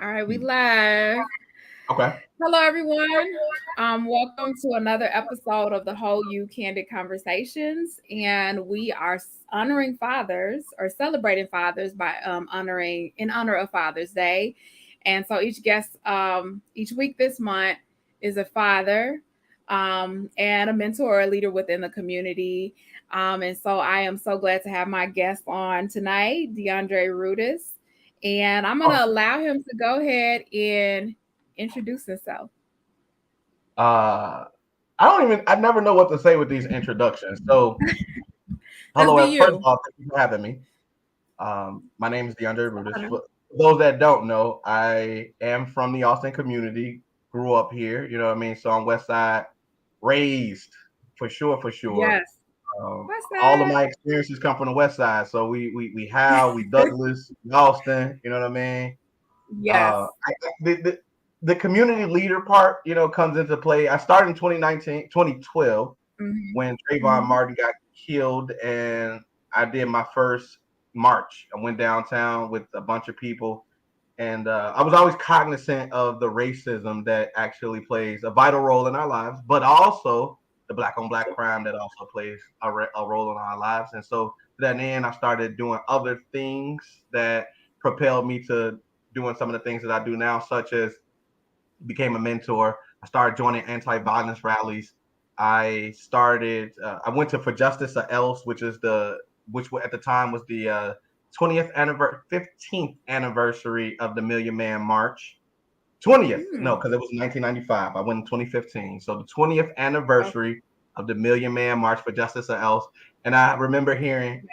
All right, we live. Okay. Hello, everyone. Welcome to another episode of the Whole You Candid Conversations, and we are honoring fathers or celebrating fathers by honoring in honor of Father's Day. And so each week this month is a father, and a mentor or a leader within the community. And so I am so glad to have my guest on tonight, Deondre Rutues. And I'm going Oh, to allow him to go ahead and introduce himself. uh, I never know what to say with these introductions. So, Just hello, be first of you. all, thank you for having me. My name is Deondre Rutues. For those that don't know, I am from the Austin community, grew up here, you know what I mean? So, I'm West Side, raised for sure, for sure. Yes. What's All of that? my experiences come from the West Side. So, we Howe, we Douglas, we Austin, you know what I mean? Yes. The community leader part, comes into play. I started in 2019, 2012 Hmm. when Trayvon Hmm. Martin got killed, and I did my first march. I went downtown with a bunch of people, and I was always cognizant of the racism that actually plays a vital role in our lives, but also the black on black crime that also plays a role in our lives. And so to that end, I started doing other things that propelled me to doing some of the things that I do now, such as became a mentor. I started joining anti-violence rallies. I went to For Justice or Else, which at the time was the 15th anniversary of the Million Man March. 20th, no, Mm. because it was 1995. I went in 2015. So the 20th Okay. anniversary of the Million Man March for Justice or Else. And I remember hearing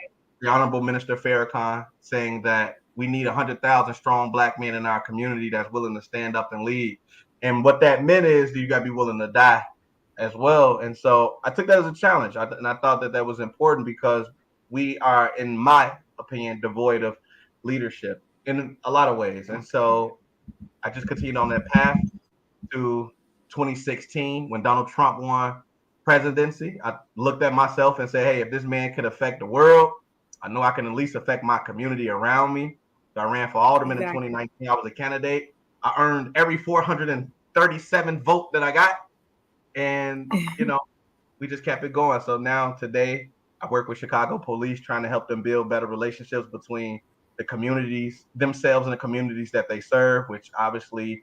the Honorable Minister Farrakhan saying that we need 100,000 strong black men in our community that's willing to stand up and lead. And what that meant is that you got to be willing to die as well. And so I took that as a challenge. And I thought that that was important because we are, in my opinion, devoid of leadership in a lot of ways. And so I just continued on that path to 2016 when Donald Trump won presidency. I looked at myself and said, hey, if this man could affect the world, I know I can at least affect my community around me. So I ran for alderman in Exactly. 2019. I was a candidate. I earned every 437 vote that I got. And, we just kept it going. So now today I work with Chicago police trying to help them build better relationships between the communities themselves and the communities that they serve, which obviously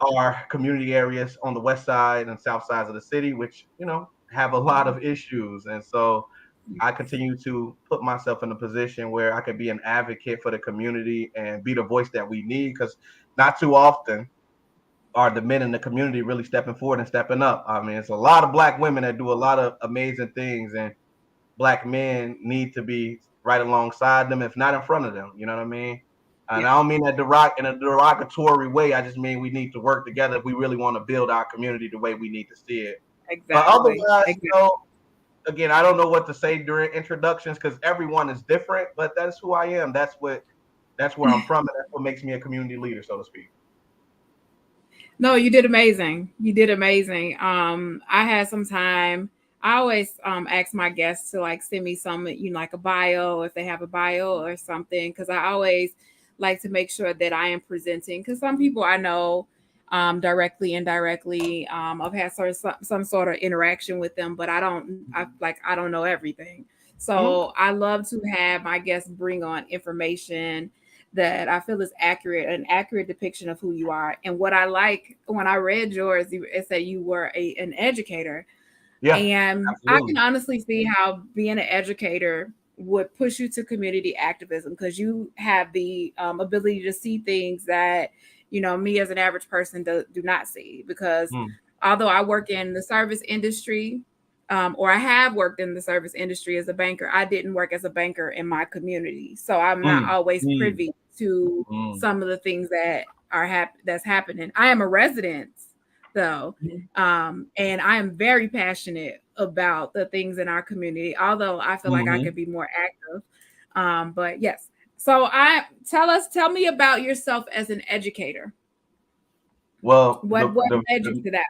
are community areas on the west side and south sides of the city, which, have a lot of issues. And so I continue to put myself in a position where I could be an advocate for the community and be the voice that we need, because not too often are the men in the community really stepping forward and stepping up. I mean, it's a lot of black women that do a lot of amazing things, and black men need to be right alongside them, if not in front of them. You know what I mean? And Yeah. I don't mean that in a derogatory way. I just mean we need to work together if we really want to build our community the way we need to see it. But Exactly. otherwise, Exactly. again, I don't know what to say during introductions because everyone is different. But that's who I am. That's where I'm from, and that's what makes me a community leader, so to speak. No, you did amazing. You did amazing. I had some time. I always ask my guests to like send me some, like a bio if they have a bio or something, because I always like to make sure that I am presenting. Because some people I know directly, indirectly, I've had some sort of interaction with them, but I don't know everything. Mhm. So I love to have my guests bring on information that I feel is accurate, an accurate depiction of who you are. And what I like when I read yours, it said you were an educator. Yeah, And I can absolutely. honestly see how being an educator would push you to community activism because you have the ability to see things that, me as an average person do not see. Because Mm, although I work in the service industry, or I have worked in the service industry as a banker, I didn't work as a banker in my community. So I'm not mm, always mm, privy to mm, some of the things that that's happening. I am a resident though, mhm, and I am very passionate about the things in our community, although I feel like I mhm. could be more active. But yes. So tell me about yourself as an educator. Well, What led you to that?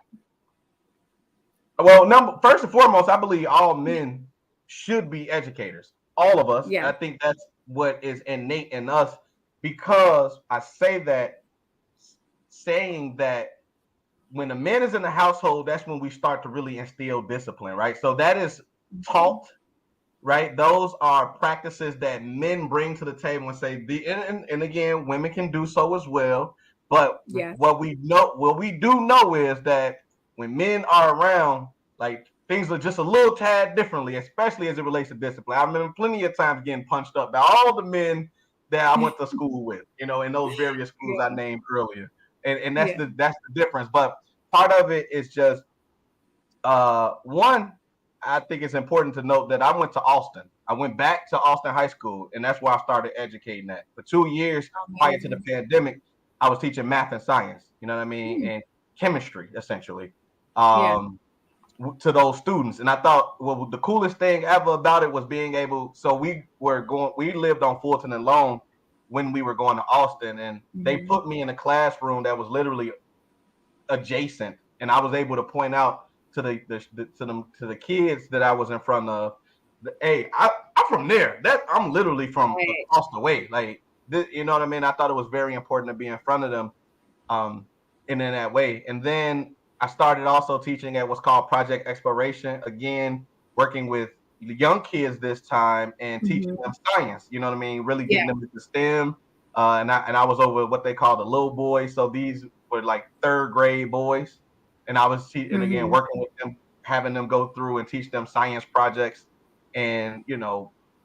number first and foremost, I believe all men should be educators. All of us. Yeah. I think that's what is innate in us. Because I say that saying that when a man is in the household, that's when we start to really instill discipline, right? So that is taught, right? Those are practices that men bring to the table and say, and again, women can do so as well. But what we do know is that when men are around, like things are just a little tad differently, especially as it relates to discipline. I remember plenty of times getting punched up by all the men that I went to school with, in those various schools I named earlier. And that's the difference. But part of it is just one, I think it's important to note that I went to Austin. I went back to Austin High School, and that's where I started educating at. For 2 years prior to the pandemic, I was teaching math and science, you know what I mean, and chemistry, essentially, to those students. And I thought, well, the coolest thing ever about it was being able, so we lived on Fulton and Lone when we were going to Austin, and they put me in a classroom that was literally adjacent, and I was able to point out to the kids that I was in front of, hey, I'm from there. That I'm literally from across the way. Like, you know what I mean? I thought it was very important to be in front of them, and in that way. And then I started also teaching at what's called Project Exploration. Again, working with young kids this time and teaching them science. You know what I mean? Really getting them into STEM. And I was over what they call the little boys. So these were like 3rd grade boys. And I was and again working with them, having them go through and teach them science projects, and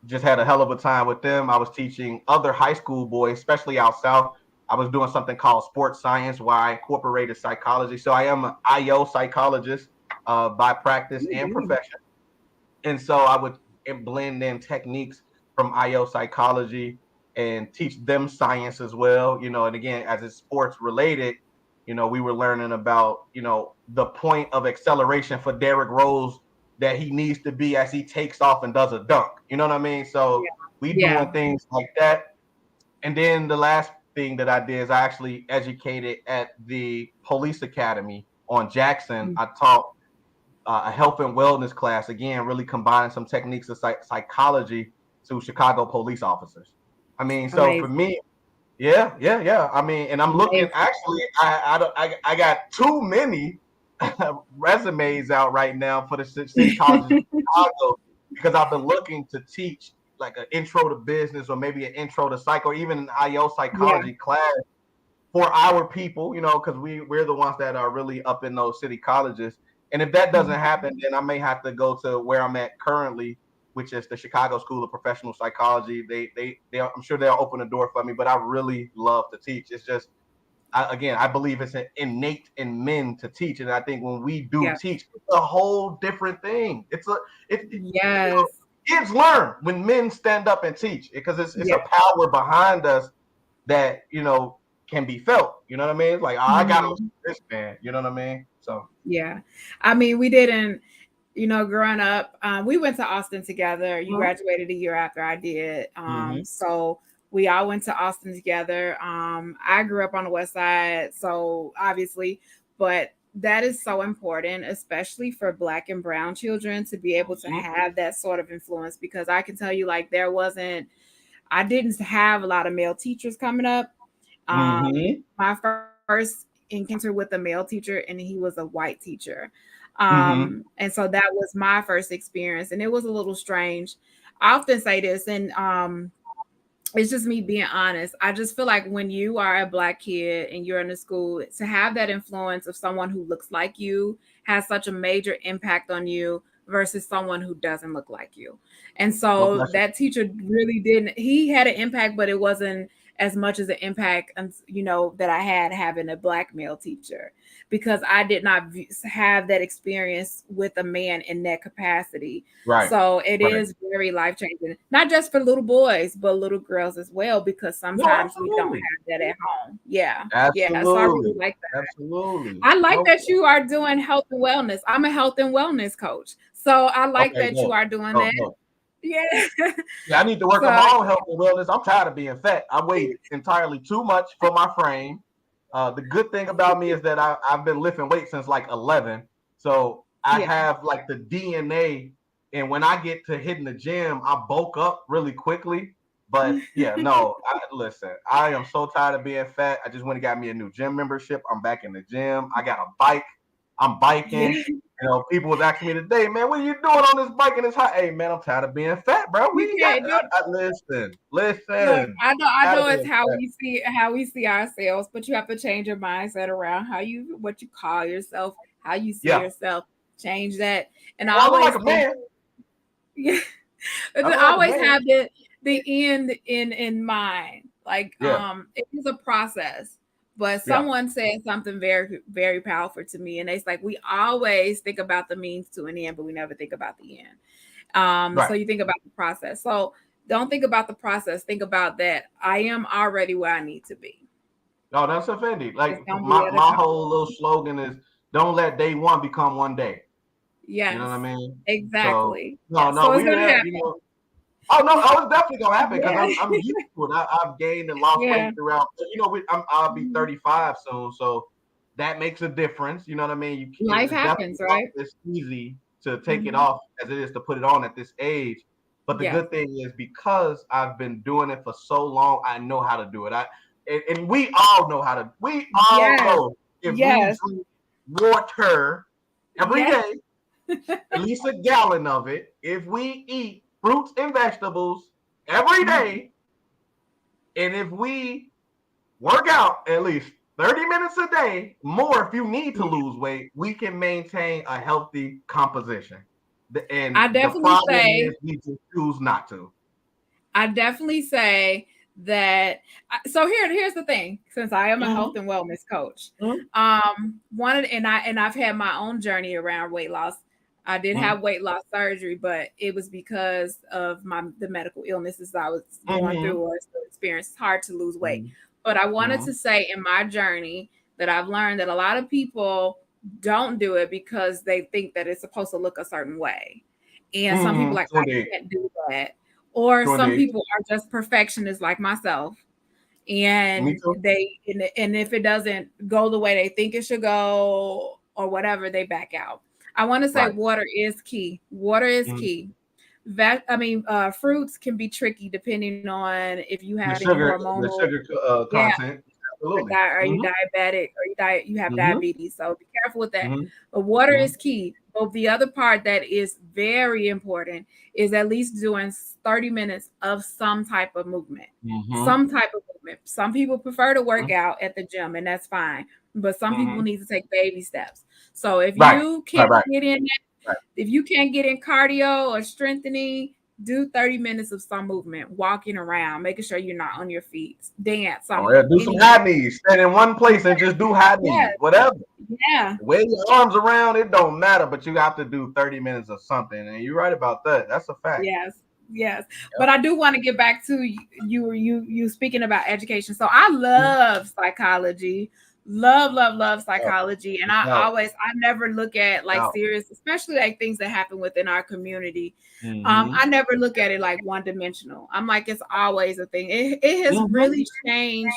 just had a hell of a time with them. I was teaching other high school boys, especially out south. I was doing something called sports science, where I incorporated psychology. So I am an IO psychologist by practice and profession, and so I would blend in techniques from IO psychology and teach them science as well. And again, as it's sports related. We were learning about, the point of acceleration for Derrick Rose that he needs to be as he takes off and does a dunk. You know what I mean? So we doing things like that. And then the last thing that I did is I actually educated at the police academy on Jackson. I taught a health and wellness class, again, really combining some techniques of psychology to Chicago police officers. I mean, so for me, yeah. I mean, and I'm looking. Actually, I got too many resumes out right now for the city colleges of Chicago, because I've been looking to teach like an intro to business, or maybe an intro to psych, or even an IO psychology class for our people. Because we're the ones that are really up in those city colleges. And if that doesn't happen, then I may have to go to where I'm at currently, which is the Chicago School of Professional Psychology. I'm sure they'll open the door for me, but I really love to teach. It's just, I believe it's innate in men to teach. And I think when we do teach, it's a whole different thing. Kids learn when men stand up and teach, because it's a power behind us that, can be felt. You know what I mean? It's like, I got this, man. You know what I mean? So, I mean, we didn't, growing up, we went to Austin together. You graduated a year after I did. So we all went to Austin together. I grew up on the West Side, so obviously, but that is so important, especially for Black and brown children, to be able to have that sort of influence, because I can tell you, like, I didn't have a lot of male teachers coming up. My first encounter with a male teacher, and he was a white teacher. And so that was my first experience, and it was a little strange. I often say this, and it's just me being honest. I just feel like when you are a Black kid and you're in a school, to have that influence of someone who looks like you has such a major impact on you versus someone who doesn't look like you. And so that teacher really he had an impact, but it wasn't as much as an impact, that I had having a Black male teacher, because I did not have that experience with a man in that capacity. Right. So it is very life-changing, not just for little boys, but little girls as well, because sometimes we don't have that at home. Absolutely. So I really like that. Absolutely. I like that you are doing health and wellness. I'm a health and wellness coach. So I like that you are doing that. No. Yeah, I need to work on my own health and wellness. I'm tired of being fat. I weigh entirely too much for my frame. The good thing about me is that I've been lifting weights since like 11. So I have like the DNA. And when I get to hitting the gym, I bulk up really quickly. But yeah, no, listen, I am so tired of being fat. I just went and got me a new gym membership. I'm back in the gym. I got a bike. I'm biking. Yeah. People was asking me today, man, what are you doing on this bike and it's hot? Hey, man, I'm tired of being fat, bro. You can't do it. Listen. Look, I know it's how Fat. we see ourselves, but you have to change your mindset around what you call yourself, how you see Yeah. yourself. Change that, and Well, I look like a man. Yeah, I look I like a always man. have the end in mind. Like, it is a process. But someone said something very, very powerful to me, and it's like we always think about the means to an end, but we never think about the end. So you think about the process. So don't think about the process. Think about that I am already where I need to be. No, that's offending. Like Don't be at a my whole little slogan is don't let day one become one day. You know what I Yes, mean? So exactly. no, So it's we gonna have, happen. oh no, it's definitely gonna happen because Yeah. I'm used to it. I've gained and lost Yeah. weight throughout. I'll be 35 soon, so that makes a difference. You know what I mean? Life It's definitely happens, not right? as easy to take it off as it is to put it on at this age. But the Yes. good thing is because I've been doing it for so long, I know how to do it. And we all know how to. We all Yes. know if we Yes. drink water every Yes. day, at least a gallon of it. If we eat fruits and vegetables every day, and if we work out at least 30 minutes a day, more if you need to lose weight, we can maintain a healthy composition. I And the definitely problem say is we just choose not to. I definitely say that. So here's the thing. Since I am a Mm-hmm. health and wellness coach, Mm-hmm. I've had my own journey around weight loss. I did have weight loss surgery, but it was because of the medical illnesses I was going Mm-hmm. through or still experiencing. It's hard to lose weight, Mm-hmm. but I wanted Mm-hmm. to say in my journey that I've learned that a lot of people don't do it because they think that it's supposed to look a certain way, and some people Mm-hmm. like True I indeed. can't do that, or True some indeed. people are just perfectionists like myself, Me and too. and if it doesn't go the way they think it should go or whatever, they back out. I want to say Right. water is key. Water is Mm-hmm. key. Fruits can be tricky depending on if you The have any the hormonal. sugar Yeah, content. Absolutely. are you Mm-hmm. diabetic or you have Mm-hmm. diabetes? So be careful with that. Mm-hmm. But water Mm-hmm. is key. But the other part that is very important is at least doing 30 minutes of some type of movement. Mm-hmm. Some type of movement. Some people prefer to work out at the gym, and that's fine. But some Mm-hmm. people need to take baby steps. So Right. Right. if you can't get in cardio or strengthening, do 30 minutes of some movement, walking around, making sure you're not on your feet, dance, Oh yeah, something, do some anything. high knees. Stand in one place and just do high Yeah, knees. Whatever. yeah, Wave your arms around, it don't matter, but you have to do 30 minutes of something. And you're right about that. That's a fact. yes, yes. Yep. But I do want to get back to you speaking about education. So I love psychology, love psychology, and No. I never look at like No. serious, especially like things that happen within our community. Mm-hmm. I never look at it like one dimensional. I'm like, it's always a thing. It has Mm-hmm. really changed,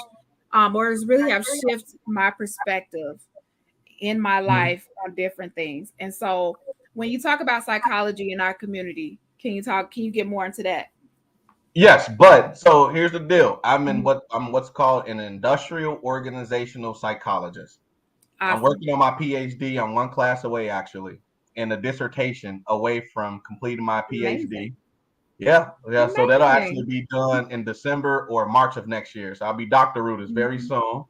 or it's really have shifted my perspective in my Mm-hmm. life on different things. And so when you talk about psychology in our community, can you get more into that? Yes, but so here's the deal. Mhm. I'm what's called an industrial organizational psychologist. I'm Awesome. working on my PhD. I'm one class away actually, and a dissertation away from completing my Amazing. PhD. Yeah, yeah. So that'll actually Amazing. be done in December or March of next year. So I'll be Dr. Rutues very Mhm. soon.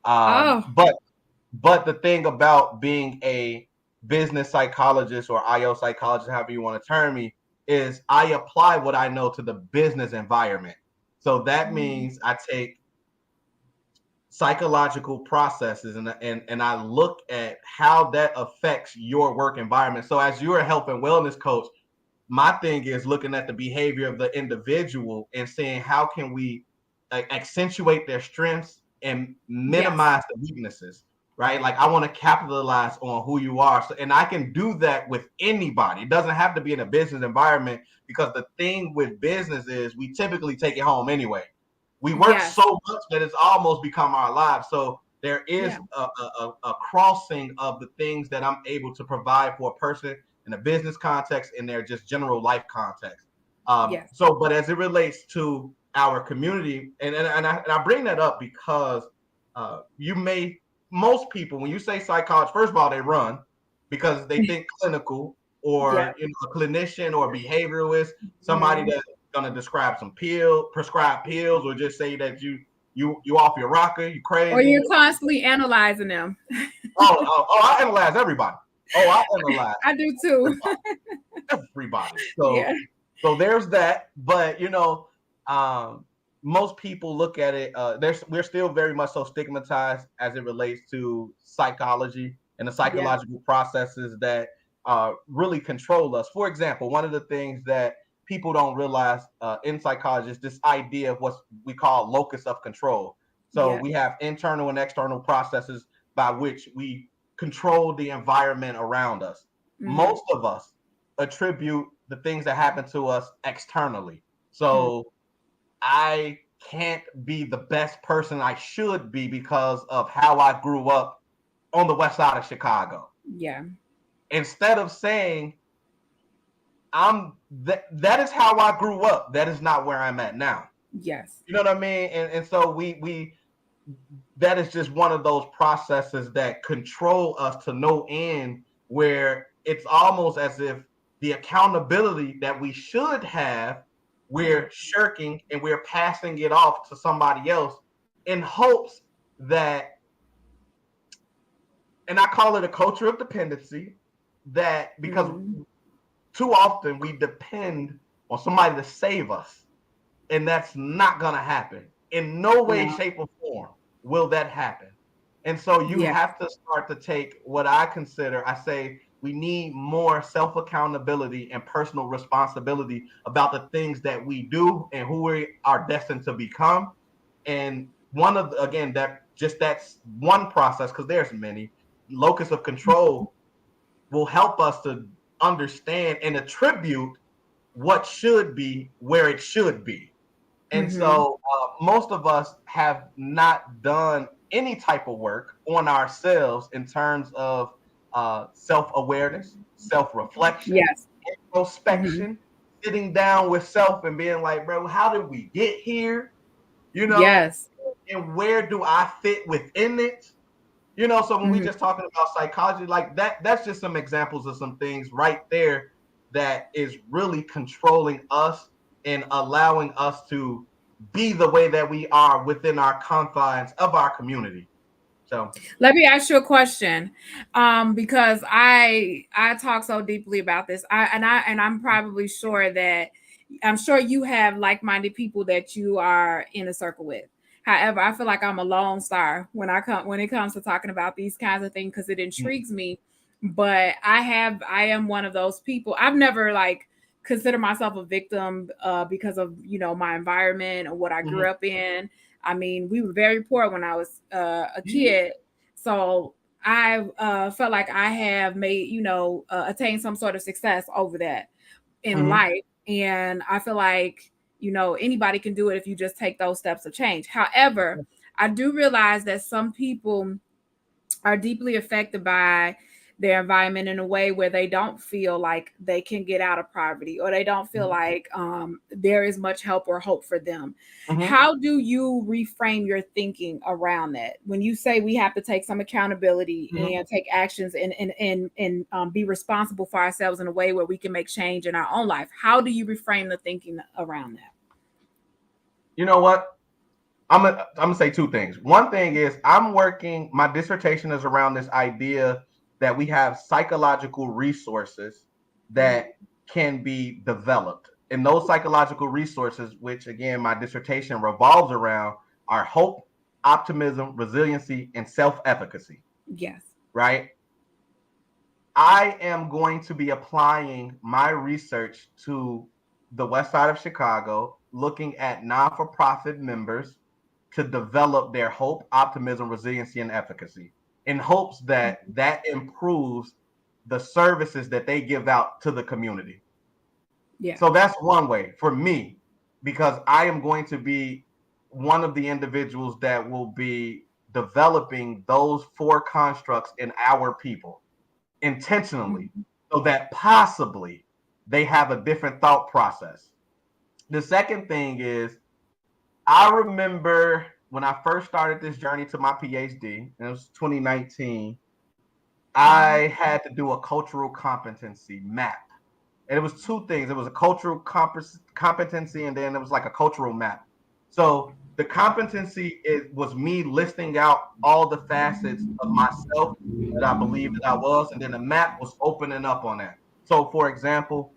Oh, But the thing about being a business psychologist or IO psychologist, however you want to term me, is I apply what I know to the business environment. So that mhm. means I take psychological processes and I look at how that affects your work environment. So as you're a health and wellness coach, my thing is looking at the behavior of the individual and saying how can we accentuate their strengths and Yes. minimize the weaknesses, right? Like I want to capitalize on who you are. So, and I can do that with anybody. It doesn't have to be in a business environment because the thing with business is we typically take it home anyway. We work Yes. so much that it's almost become our lives. So there is Yeah. a crossing of the things that I'm able to provide for a person in a business context and their just general life context. Yes. So, but as it relates to our community, and I bring that up because most people, when you say psychology, first of all, they run because they think clinical, or a clinician or behavioralist, somebody that's going to describe prescribe pills, or just say that you off your rocker, you crazy, or you're constantly analyzing them. I analyze everybody. I analyze. I do too. Everybody. So there's that. But most people look at it. We're still very much so stigmatized as it relates to psychology and the psychological processes that really control us. For example, one of the things that people don't realize in psychology is this idea of what we call locus of control. So we have internal and external processes by which we control the environment around us. Most of us attribute the things that happen to us externally. So I can't be the best person I should be because of how I grew up on the west side of Chicago. Yeah. Instead of saying that is how I grew up, that is not where I'm at now. Yes. You know what I mean? And so we that is just one of those processes that control us to no end, where it's almost as if the accountability that we should have, we're shirking and we're passing it off to somebody else in hopes that, and I call it a culture of dependency, that because too often we depend on somebody to save us, and that's not going to happen. In no way, shape, or form will that happen. And so you have to start to take what I consider, I say, we need more self-accountability and personal responsibility about the things that we do and who we are destined to become. And that's one process, because there's many. Locus of control will help us to understand and attribute what should be where it should be. And so most of us have not done any type of work on ourselves in terms of self-awareness, self-reflection, introspection, sitting down with self and being like, bro, how did we get here? And where do I fit within it? So when we just talking about psychology, like that's just some examples of some things right there that is really controlling us and allowing us to be the way that we are within our confines of our community. So let me ask you a question, because I talk so deeply about this. I'm probably sure that you have like-minded people that you are in a circle with. However, I feel like I'm a lone star when it comes to talking about these kinds of things, because it intrigues me. But I am one of those people. I've never consider myself a victim because of my environment or what I grew up in. I mean, we were very poor when I was a kid, so I felt like I have made attained some sort of success over that in life, and I feel like anybody can do it if you just take those steps of change. However, I do realize that some people are deeply affected by their environment in a way where they don't feel like they can get out of poverty, or they don't feel like there is much help or hope for them. How do you reframe your thinking around that when you say we have to take some accountability and take actions and be responsible for ourselves in a way where we can make change in our own life? How do you reframe the thinking around that? You know what? I'm gonna say two things. One thing is my dissertation is around this idea that we have psychological resources that can be developed. And those psychological resources, which again, my dissertation revolves around, are hope, optimism, resiliency, and self-efficacy. Yes. Right? I am going to be applying my research to the west side of Chicago, looking at non-for-profit members to develop their hope, optimism, resiliency, and efficacy, in hopes that improves the services that they give out to the community. Yeah. So that's one way for me, because I am going to be one of the individuals that will be developing those four constructs in our people intentionally, so that possibly they have a different thought process. The second thing is, I remember when I first started this journey to my PhD, and it was 2019, I had to do a cultural competency map. And it was two things. It was a cultural competency, and then it was like a cultural map. So the competency was me listing out all the facets of myself that I believed that I was, and then the map was opening up on that. So, for example,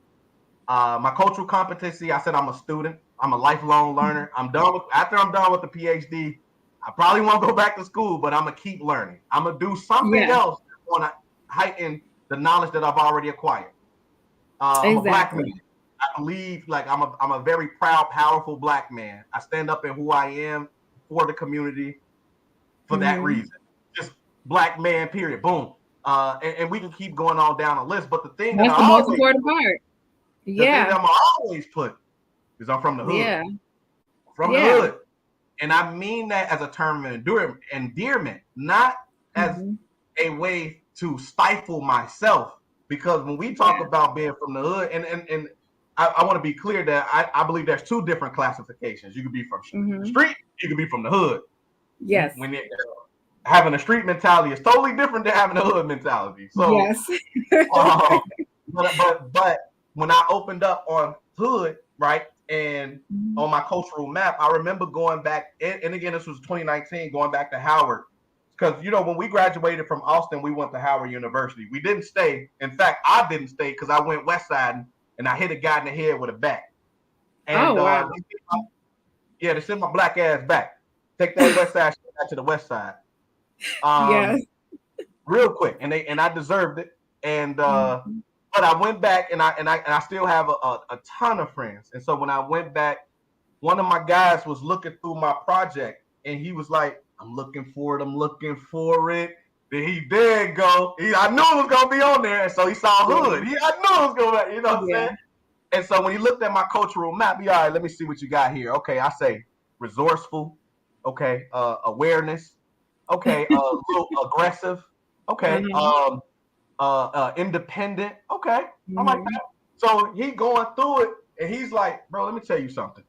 my cultural competency, I said I'm a student. I'm a lifelong learner. After I'm done with the PhD, I probably won't go back to school, but I'm gonna keep learning. I'm gonna do something else that's gonna heighten the knowledge that I've already acquired. I'm a black man. I believe like I'm a very proud, powerful black man. I stand up in who I am for the community for that reason. Just black man, period. Boom. And we can keep going on down the list. But the thing that's that the most important part. the thing that I'm always put is I'm from the hood. Yeah. From the hood. And I mean that as a term of endearment, not as a way to stifle myself. Because when we talk about being from the hood, and I want to be clear that I believe there's two different classifications. You could be from the street, you could be from the hood. Yes. When having a street mentality is totally different than having a hood mentality. So yes. but when I opened up on hood, right, and on my cultural map, I remember going back, and again, this was 2019, going back to Howard. Because, you know, when we graduated from Austin, we went to Howard University. We didn't stay. In fact, I didn't stay because I went west side and I hit a guy in the head with a bat. And they sent my black ass back. Take that west side back to the west side. Real quick. And I deserved it. And but I went back and I still have a ton of friends. And so when I went back, one of my guys was looking through my project and he was like, I'm looking for it. Then he did go. I knew it was gonna be on there, and so he saw hood. I knew it was gonna, you know what I'm saying? And so when he looked at my cultural map, all right, let me see what you got here. Okay, I say resourceful. Okay, awareness. Okay, a little aggressive. Okay, independent. Okay, I'm like that. So he going through it, and he's like, bro, let me tell you something.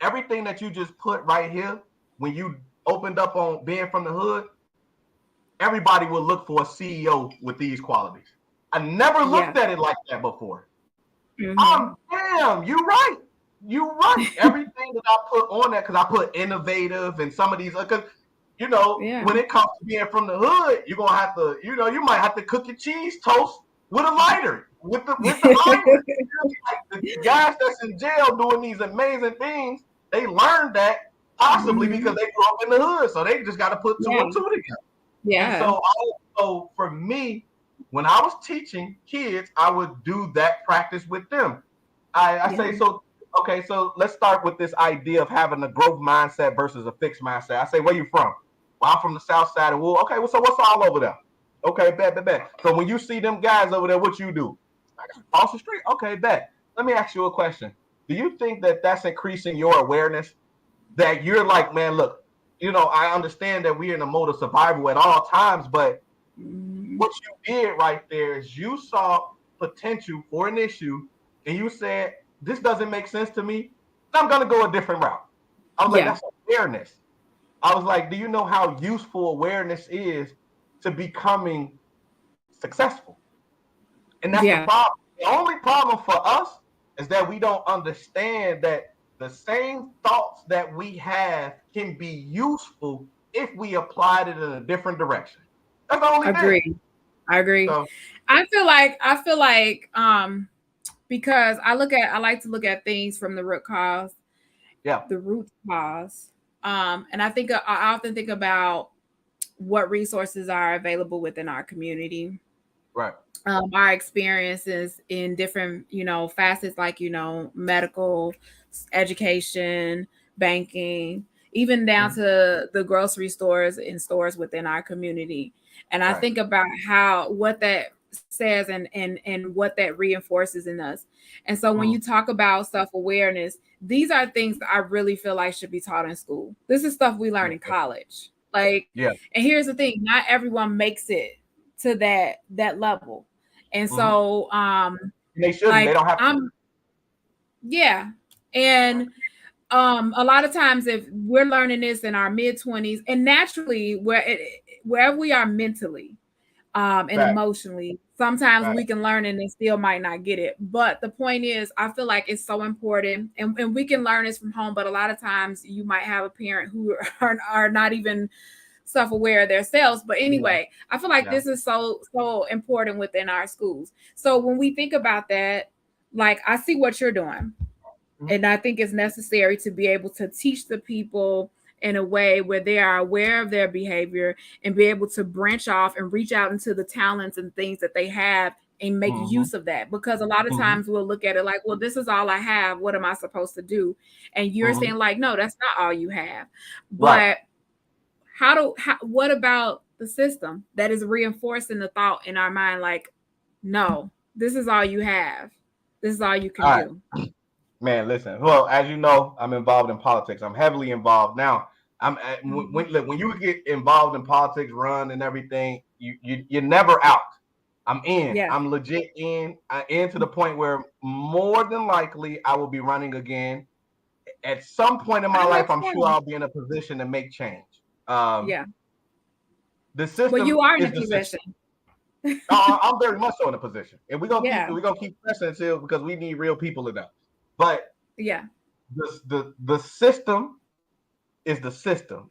Everything that you just put right here, when you opened up on being from the hood, everybody will look for a CEO with these qualities. I never looked at it like that before. Damn, you right. Everything that I put on that, because I put innovative and some of these, because you know, when it comes to being from the hood, you're gonna have to, you know, you might have to cook your cheese toast with a lighter, with the iron. Like the guys that's in jail doing these amazing things, they learned that possibly because they grew up in the hood, so they just got to put two and two together. And so for me, when I was teaching kids, I would do that practice with them. I say, so okay, so let's start with this idea of having a growth mindset versus a fixed mindset. I say, where you from? Well, I'm from the south side of Wool. Okay, well, so what's all over there? Okay, bet. So when you see them guys over there, what you do? Across the street. Okay, bet. Let me ask you a question. Do you think that that's increasing your awareness? That you're like, man, look, you know, I understand that we're in a mode of survival at all times, but what you did right there is you saw potential for an issue and you said, this doesn't make sense to me. I'm going to go a different route. I was like, that's awareness. I was like, do you know how useful awareness is to becoming successful? And that's the problem. The only problem for us is that we don't understand that the same thoughts that we have can be useful if we applied it in a different direction. That's the only thing. I agree. So, I feel like because I like to look at things from the root cause. The root cause. And I often think about what resources are available within our community. Right. Our experiences in different, you know, facets like, you know, medical, education, banking, even down to the grocery stores and stores within our community. And I think about what that says and what that reinforces in us. And so when you talk about self-awareness, these are things that I really feel like should be taught in school. This is stuff we learn in college. Like, and here's the thing, not everyone makes it to that level. And so they shouldn't, like, they don't have to. And A lot of times if we're learning this in our mid-20s, and naturally wherever we are mentally and Fact. emotionally, sometimes Fact. we can learn it and still might not get it. But the point is, I feel like it's so important, and we can learn this from home, but a lot of times you might have a parent who are not even self-aware of themselves. But Yeah. anyway, I feel like Yeah. this is so important within our schools. So when we think about that, like, I see what you're doing, and I think it's necessary to be able to teach the people in a way where they are aware of their behavior and be able to branch off and reach out into the talents and things that they have and make Mm-hmm. use of that. Because a lot of Mm-hmm. times we'll look at it like, well, this is all I have. What am I supposed to do? And you're Mm-hmm. saying, like, no, that's not all you have. Right. But what about the system that is reinforcing the thought in our mind, like, no, this is all you have. This is all you can All right. do. Man, listen. Well, as you know, I'm involved in politics. I'm heavily involved now. When you get involved in politics, run and everything, you're never out. I'm in. Yeah. I'm legit in. I in to the point where more than likely I will be running again at some point in my Oh, life. that's I'm sure fun. I'll be in a position to make change. Um, Yeah. the Well, you system are in is a the system. position. I'm very much so in a position, and Yeah. we're gonna keep pressing until because we need real people in that. But Yeah. the system is the system.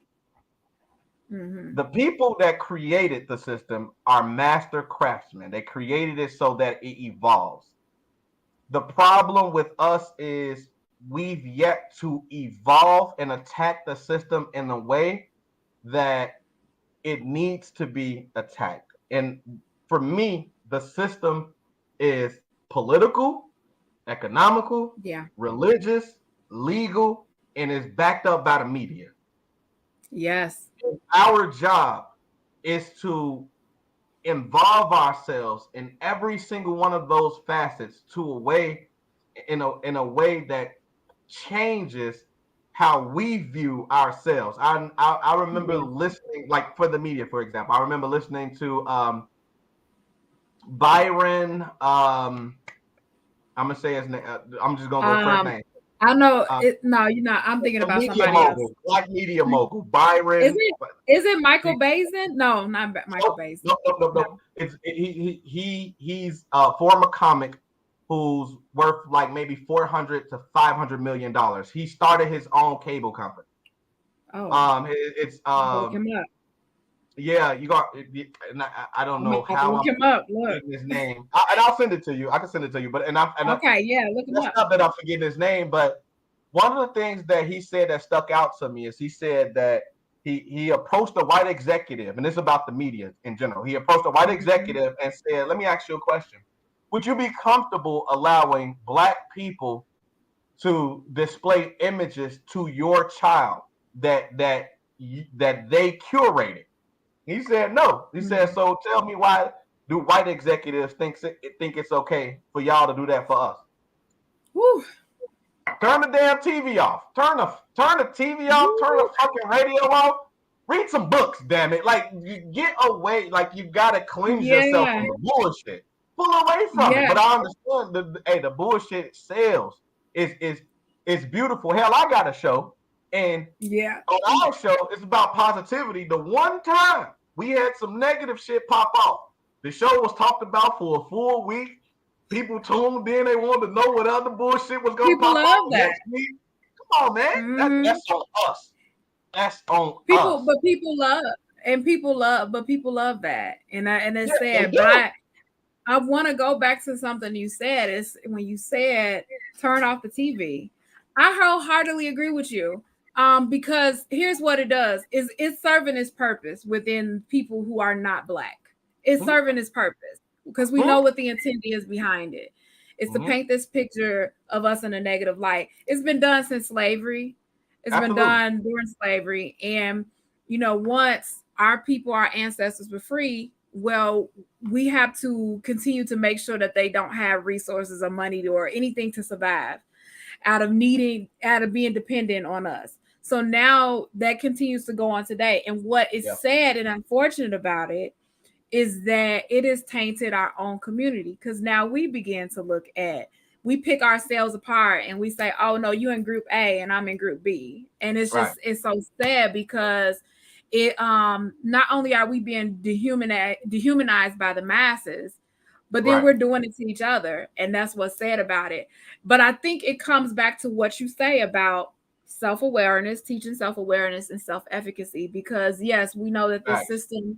Mm-hmm. The people that created the system are master craftsmen. They created it so that it evolves. The problem with us is we've yet to evolve and attack the system in a way that it needs to be attacked. And for me, the system is political, economical, Yeah. religious, legal, and is backed up by the media. Yes. Our job is to involve ourselves in every single one of those facets to a way in a way that changes how we view ourselves. I remember Yeah. listening, like for the media, for example. I remember listening to Byron. I'm gonna say his name. I'm just gonna go first Um, name. I know Uh, it. No, you're not. I'm thinking the about media somebody else. mogul, black media mogul, Is Byron. it? Is it Michael Bazin? No, not Michael No, Bazin. no, no, no, No. no. He's a former comic who's worth like maybe 400 to 500 million dollars. He started his own cable company. Oh, It's look him up. yeah, you got. And I don't I'm gonna know have to how look I'm him up. Look. forgetting his name, and I'll send it to you. I can send it to you, but and I Okay. Yeah. Look him that's up. not that I'm forgetting his name, but one of the things that he said that stuck out to me is he said that he approached a white executive, and this is about the media in general. He approached a white Mm-hmm. executive and said, "Let me ask you a question. Would you be comfortable allowing black people to display images to your child that they curated?" He said no. He said, Mm-hmm. "So tell me why do white executives think it's okay for y'all to do that for us?" Woo. Turn the damn TV off. Turn the TV off. Turn the Woo. fucking radio off. Read some books, damn it. Like you get away. Like you gotta cleanse yourself Yeah. from the bullshit. Pull away from it. Yeah. But I understand the bullshit sells. It's beautiful. Hell, I got a show, and Yeah. on our show, it's about positivity. The one time we had some negative shit pop off, the show was talked about for a full week. People tuned in. They wanted to know what other bullshit was gonna People pop love off that. next week. Come on, man. Mm-hmm. That's on us. That's on People, us. but people love, and people love that. And Yeah, it's and sad, but yeah. I want to go back to something you said. Is when you said turn off the TV. I wholeheartedly agree with you. Because here's what it does: is it's serving its purpose within people who are not black. It's Mm-hmm. serving its purpose because we know Mm-hmm. what the intent is behind it. It's to Mm-hmm. paint this picture of us in a negative light. It's been done since slavery. It's been Absolutely. done during slavery, and once our people, our ancestors were free, well, we have to continue to make sure that they don't have resources or money or anything to survive out of being dependent on us. So now that continues to go on today. And what is Yeah. sad and unfortunate about it is that it has tainted our own community because now we begin to look at we pick ourselves apart and we say, oh no, you in group A and I'm in group B. And it's just, it's so sad because it not only are we being dehumanized by the masses, but then we're doing it to each other. And that's what's sad about it. But I think it comes back to what you say about self-awareness, teaching self-awareness and self-efficacy, because yes, we know that this system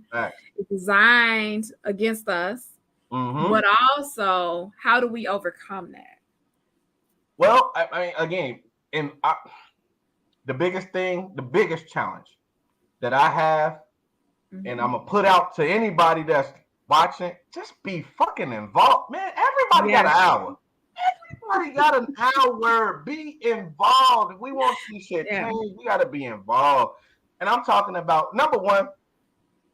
is designed against us, but also how do we overcome that? Well, I mean, again, the biggest challenge that I have, and I'm gonna put out to anybody that's watching, just be fucking involved, man. Everybody got an hour. Everybody got an hour. Be involved. If we want to see shit change, we got to be involved. And I'm talking about, number one,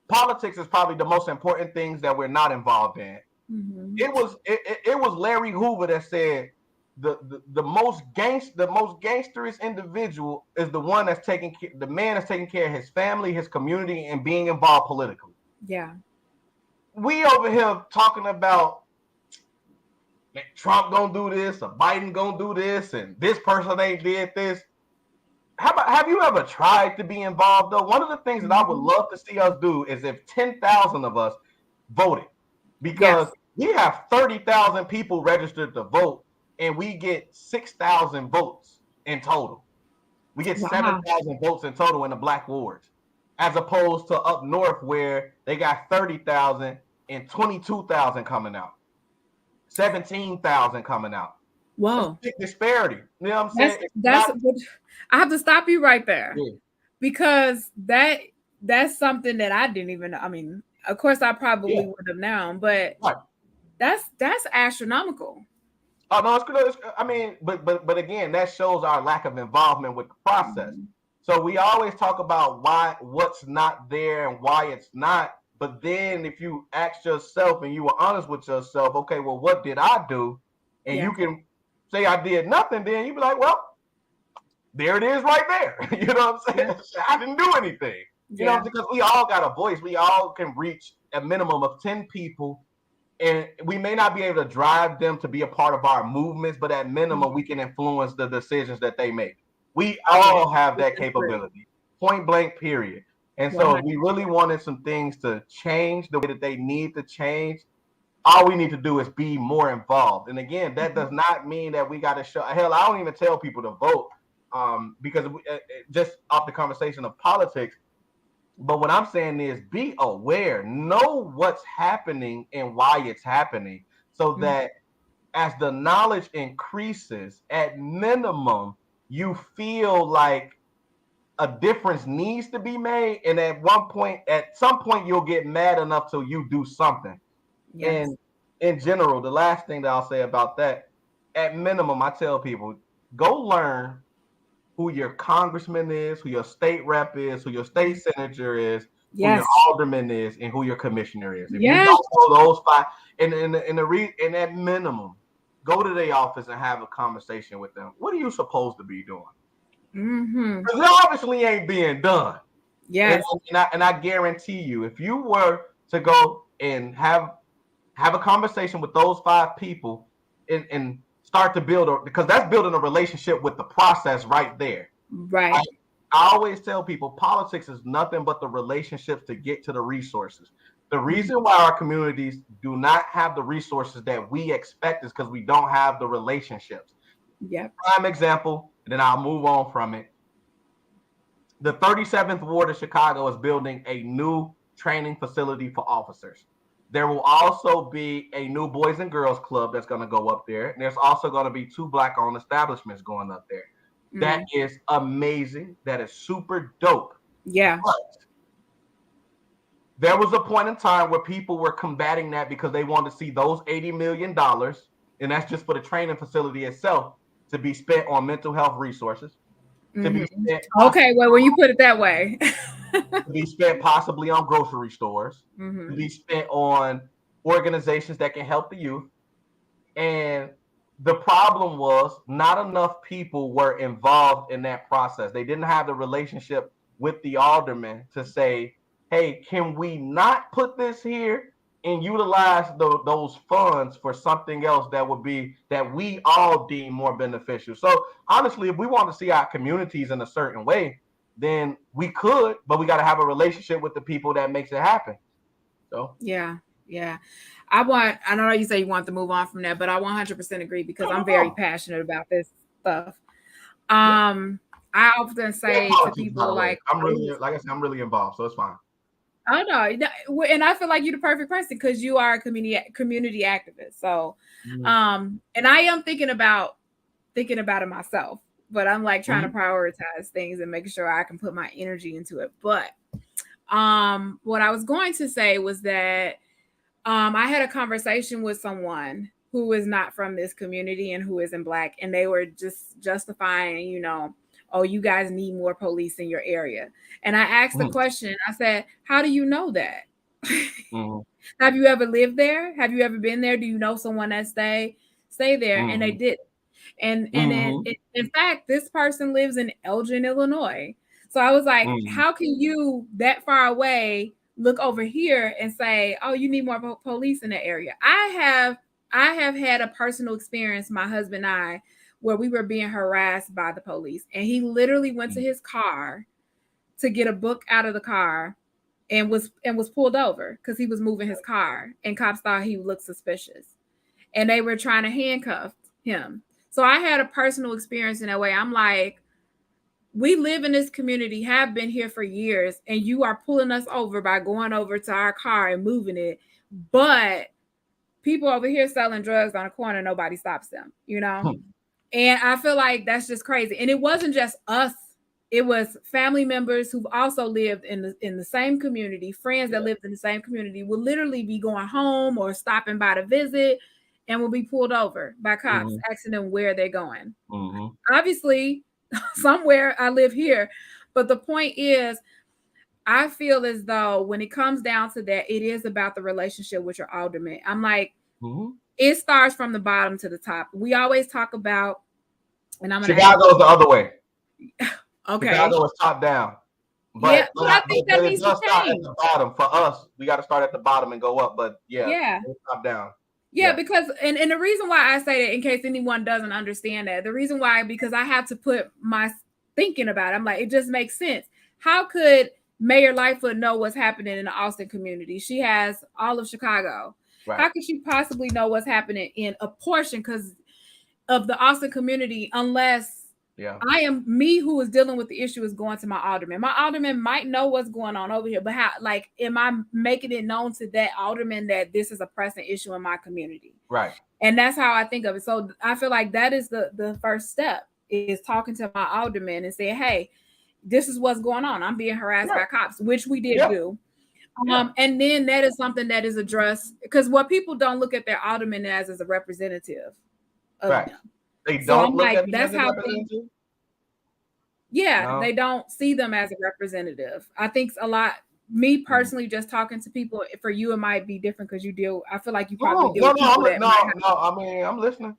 politics is probably the most important things that we're not involved in. It was Larry Hoover that said the most gangsterous individual is the one that's taking care of his family, his community, and being involved politically. Yeah. We over here talking about Trump gonna do this, or Biden gonna do this, and this person ain't did this. Have you ever tried to be involved though? One of the things that I would love to see us do is if 10,000 of us voted, because we have 30,000 people registered to vote, and we get 6,000 votes in total. We get 7,000 votes in total in the black wards, as opposed to up north where they got 30,000 and 22,000 coming out. 17,000 coming out. Whoa. That's big disparity. You know what I'm saying? I have to stop you right there, because that's something that I didn't even know. I mean, of course I probably would have known, but that's astronomical. Oh no, it's good. I mean, but again, that shows our lack of involvement with the process. So we always talk about what's not there and why it's not. But then if you ask yourself and you were honest with yourself, okay, well, what did I do? And you can say I did nothing, then you be like, well, there it is right there. You know what I'm saying? I didn't do anything. You know, because we all got a voice. We all can reach a minimum of 10 people. And we may not be able to drive them to be a part of our movements, but at minimum, we can influence the decisions that they make. We all have that capability, point blank, period. And so if we really wanted some things to change the way that they need to change, all we need to do is be more involved. And again, that does not mean that we got to show. Hell, I don't even tell people to vote because just off the conversation of politics. But what I'm saying is be aware, know what's happening and why it's happening, so that as the knowledge increases, at minimum, you feel like a difference needs to be made. And at some point, you'll get mad enough till you do something. And in general, the last thing that I'll say about that, at minimum, I tell people, go learn who your congressman is, who your state rep is, who your state senator is, who your alderman is, and who your commissioner is. If you don't know those five, and at minimum, go to their office and have a conversation with them. What are you supposed to be doing? Because it obviously ain't being done. And I guarantee you, if you were to go and have a conversation with those five people and start to build, because that's building a relationship with the process right there. Right. I always tell people politics is nothing but the relationships to get to the resources. The reason why our communities do not have the resources that we expect is because we don't have the relationships. Prime example, and then I'll move on from it. The 37th Ward of Chicago is building a new training facility for officers. There will also be a new Boys and Girls Club that's going to go up there. And there's also going to be 2 Black-owned establishments going up there. That is amazing. That is super dope. But there was a point in time where people were combating that because they wanted to see those $80 million, and that's just for the training facility itself, to be spent on mental health resources. To be spent when you put it that way. To be spent possibly on grocery stores, to be spent on organizations that can help the youth. And the problem was not enough people were involved in that process. They didn't have the relationship with the alderman to say, hey, can we not put this here and utilize those funds for something else that we all deem more beneficial. So honestly, if we want to see our communities in a certain way, then we could, but we got to have a relationship with the people that makes it happen. So yeah. I know you say you want to move on from that, but I 100% agree because I'm very passionate about this stuff. yeah. I often say to Politics, by people the way, like, I'm really, like I said, I'm really involved, so it's fine. oh no, and I feel like you're the perfect person because you are a community activist. So, and I am thinking about it myself, but I'm like trying to prioritize things and making sure I can put my energy into it. But what I was going to say was that I had a conversation with someone who is not from this community and who isn't Black, and they were just justifying, oh, you guys need more police in your area. And I asked the question, I said, how do you know that? Have you ever lived there? Have you ever been there? Do you know someone that stay there? And they did. And in fact, this person lives in Elgin, Illinois. So I was like, how can you that far away look over here and say, oh, you need more police in the area? I have had a personal experience, my husband and I, where we were being harassed by the police, and he literally went to his car to get a book out of the car and was pulled over because he was moving his car, and cops thought he looked suspicious, and they were trying to handcuff him. So I had a personal experience in that way. I'm like, we live in this community, have been here for years, and you are pulling us over by going over to our car and moving it. But people over here selling drugs on a corner, nobody stops them, And I feel like that's just crazy. And it wasn't just us. It was family members who've also lived in the same community, friends that lived in the same community will literally be going home or stopping by to visit and will be pulled over by cops, asking them where they're going. Obviously, somewhere I live here. But the point is, I feel as though when it comes down to that, it is about the relationship with your alderman. I'm like, it starts from the bottom to the top. We always talk about, and I'm Chicago's the other way. Okay. Chicago is top down. But I think that needs to start at the bottom. For us, we got to start at the bottom and go up. But it's top down. Yeah, because and the reason why I say that, in case anyone doesn't understand that, the reason why, because I have to put my thinking about it. I'm like, it just makes sense. How could Mayor Lightfoot know what's happening in the Austin community? She has all of Chicago. Right. How could she possibly know what's happening in a portion because of the Austin community unless I am me who is dealing with the issue is going to my alderman. My alderman might know what's going on over here, but how, like, am I making it known to that alderman that this is a pressing issue in my community? Right. And that's how I think of it. So I feel like that is the first step, is talking to my alderman and saying, hey, this is what's going on. I'm being harassed by cops, which we did do. And then that is something that is addressed, because what people don't look at their alderman as is a representative of them. They don't look at them that's as a how representative? They don't see them as a representative. I think a lot, me personally, just talking to people, for you, it might be different because you deal, I feel like you probably deal with people that I mean, I'm listening.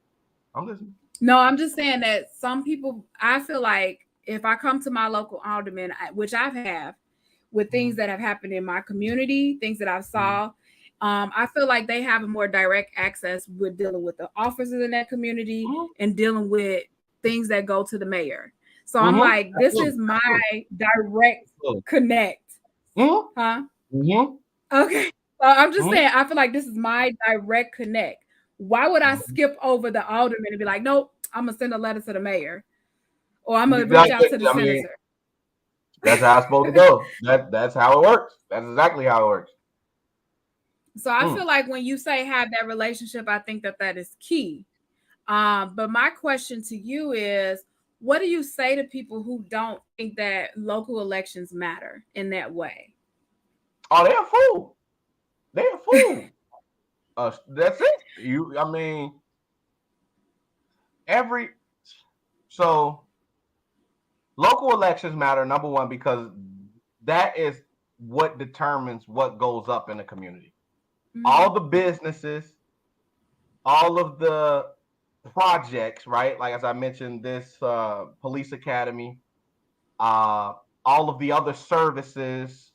No, I'm just saying that some people, I feel like if I come to my local alderman, which I have, with things that have happened in my community, things that I've saw, I feel like they have a more direct access with dealing with the officers in that community and dealing with things that go to the mayor. So I'm like, this is my direct connect. Okay. So I'm just saying, I feel like this is my direct connect. Why would I skip over the alderman and be like, nope, I'm going to send a letter to the mayor, or I'm going to reach out to the senator? That's how it's supposed to go. That's how it works. That's exactly how it works. So I feel like when you say have that relationship, I think that is key. But my question to you is, what do you say to people who don't think that local elections matter in that way? Oh, they're a fool. They're a fool. That's it. I mean, local elections matter, number one, because that is what determines what goes up in the community. All the businesses, all of the projects, right? Like, as I mentioned, this police academy, all of the other services,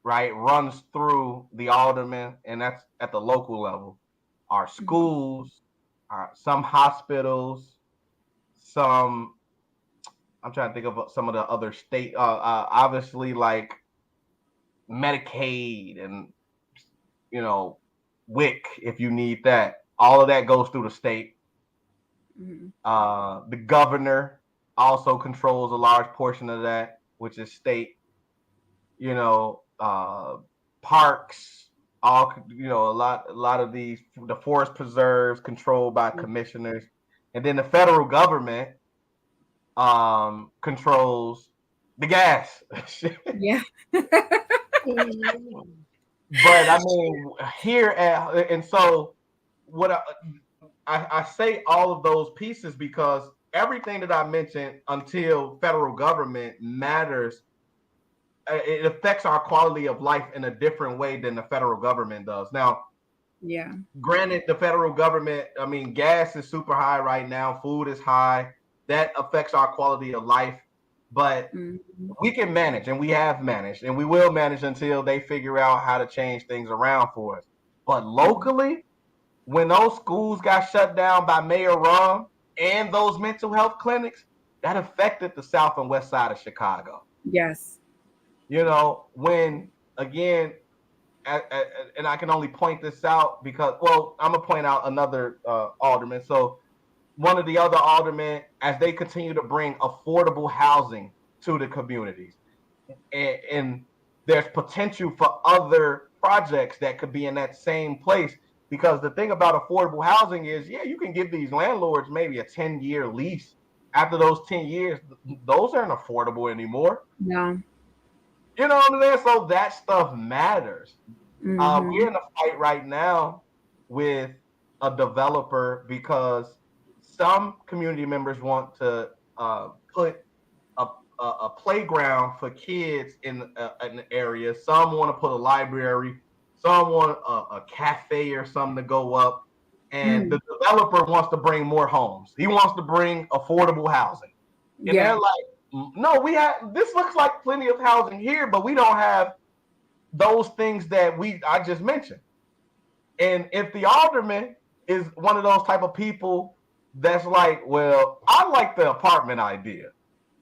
right, runs through the alderman, and that's at the local level. Our schools, some hospitals, some, I'm trying to think of some of the other state, obviously like Medicaid and, you know, WIC if you need that. All of that goes through the state. The governor also controls a large portion of that, which is state. You know, parks, all, you know, a lot of these, the forest preserves controlled by commissioners, and then the federal government controls the gas. Yeah. But I mean, here at, and so what I say all of those pieces because everything that I mentioned until federal government matters, it affects our quality of life in a different way than the federal government does. Now, yeah, granted, the federal government, I mean, gas is super high right now, food is high. That affects our quality of life, but we can manage, and we have managed, and we will manage until they figure out how to change things around for us. But locally, when those schools got shut down by Mayor Rum and those mental health clinics, that affected the south and west side of Chicago. yes. You know, when, again, and I can only point this out because, well, I'm going to point out another alderman. So one of the other aldermen, as they continue to bring affordable housing to the communities, and there's potential for other projects that could be in that same place. Because the thing about affordable housing is, yeah, you can give these landlords maybe a 10-year lease. After those 10 years, those aren't affordable anymore. No. You know what I'm saying? So that stuff matters. We're in a fight right now with a developer because some community members want to put a playground for kids in an area. Some want to put a library. Some want a cafe or something to go up. And the developer wants to bring more homes. He wants to bring affordable housing. And they're like, no, we have, this looks like plenty of housing here, but we don't have those things that I just mentioned. And if the alderman is one of those type of people that's like, well, I like the apartment idea,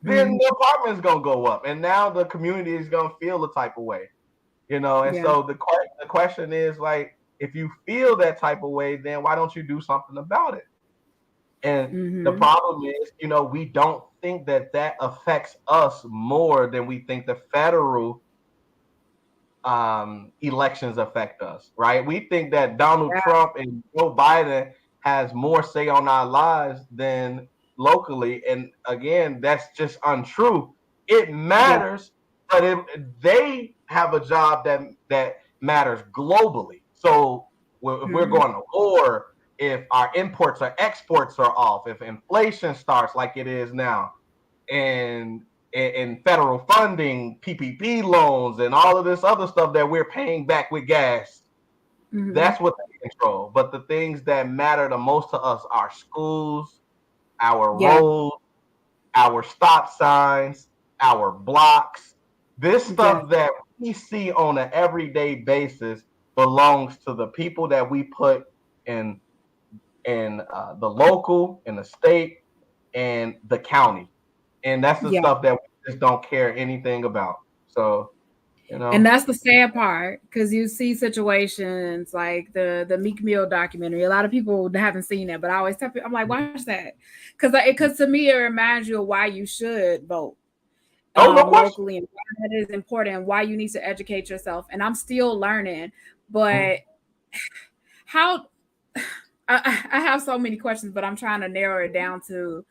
then the apartment's gonna go up, and now the community is gonna feel the type of way, you know. And so the question is, like, if you feel that type of way, then why don't you do something about it? And the problem is, you know, we don't think that affects us more than we think the federal elections affect us, right? We think that Donald Trump and Joe Biden has more say on our lives than locally. And again, that's just untrue. It matters, but they have a job that matters globally. So if we're going to war, if our imports or exports are off, if inflation starts like it is now, and federal funding, PPP loans, and all of this other stuff that we're paying back with gas, that's what they control. But the things that matter the most to us are schools, our roads, our stop signs, our blocks. This stuff that we see on an everyday basis belongs to the people that we put in the local, in the state, and the county. And that's the stuff that we just don't care anything about. So, you know. And that's the sad part, because you see situations like the Meek Mill documentary. A lot of people haven't seen that, but I always tell people, I'm like, watch that, because to me it reminds you of why you should vote locally, and why that is important, and why you need to educate yourself. And I'm still learning, but how I have so many questions, but I'm trying to narrow it down to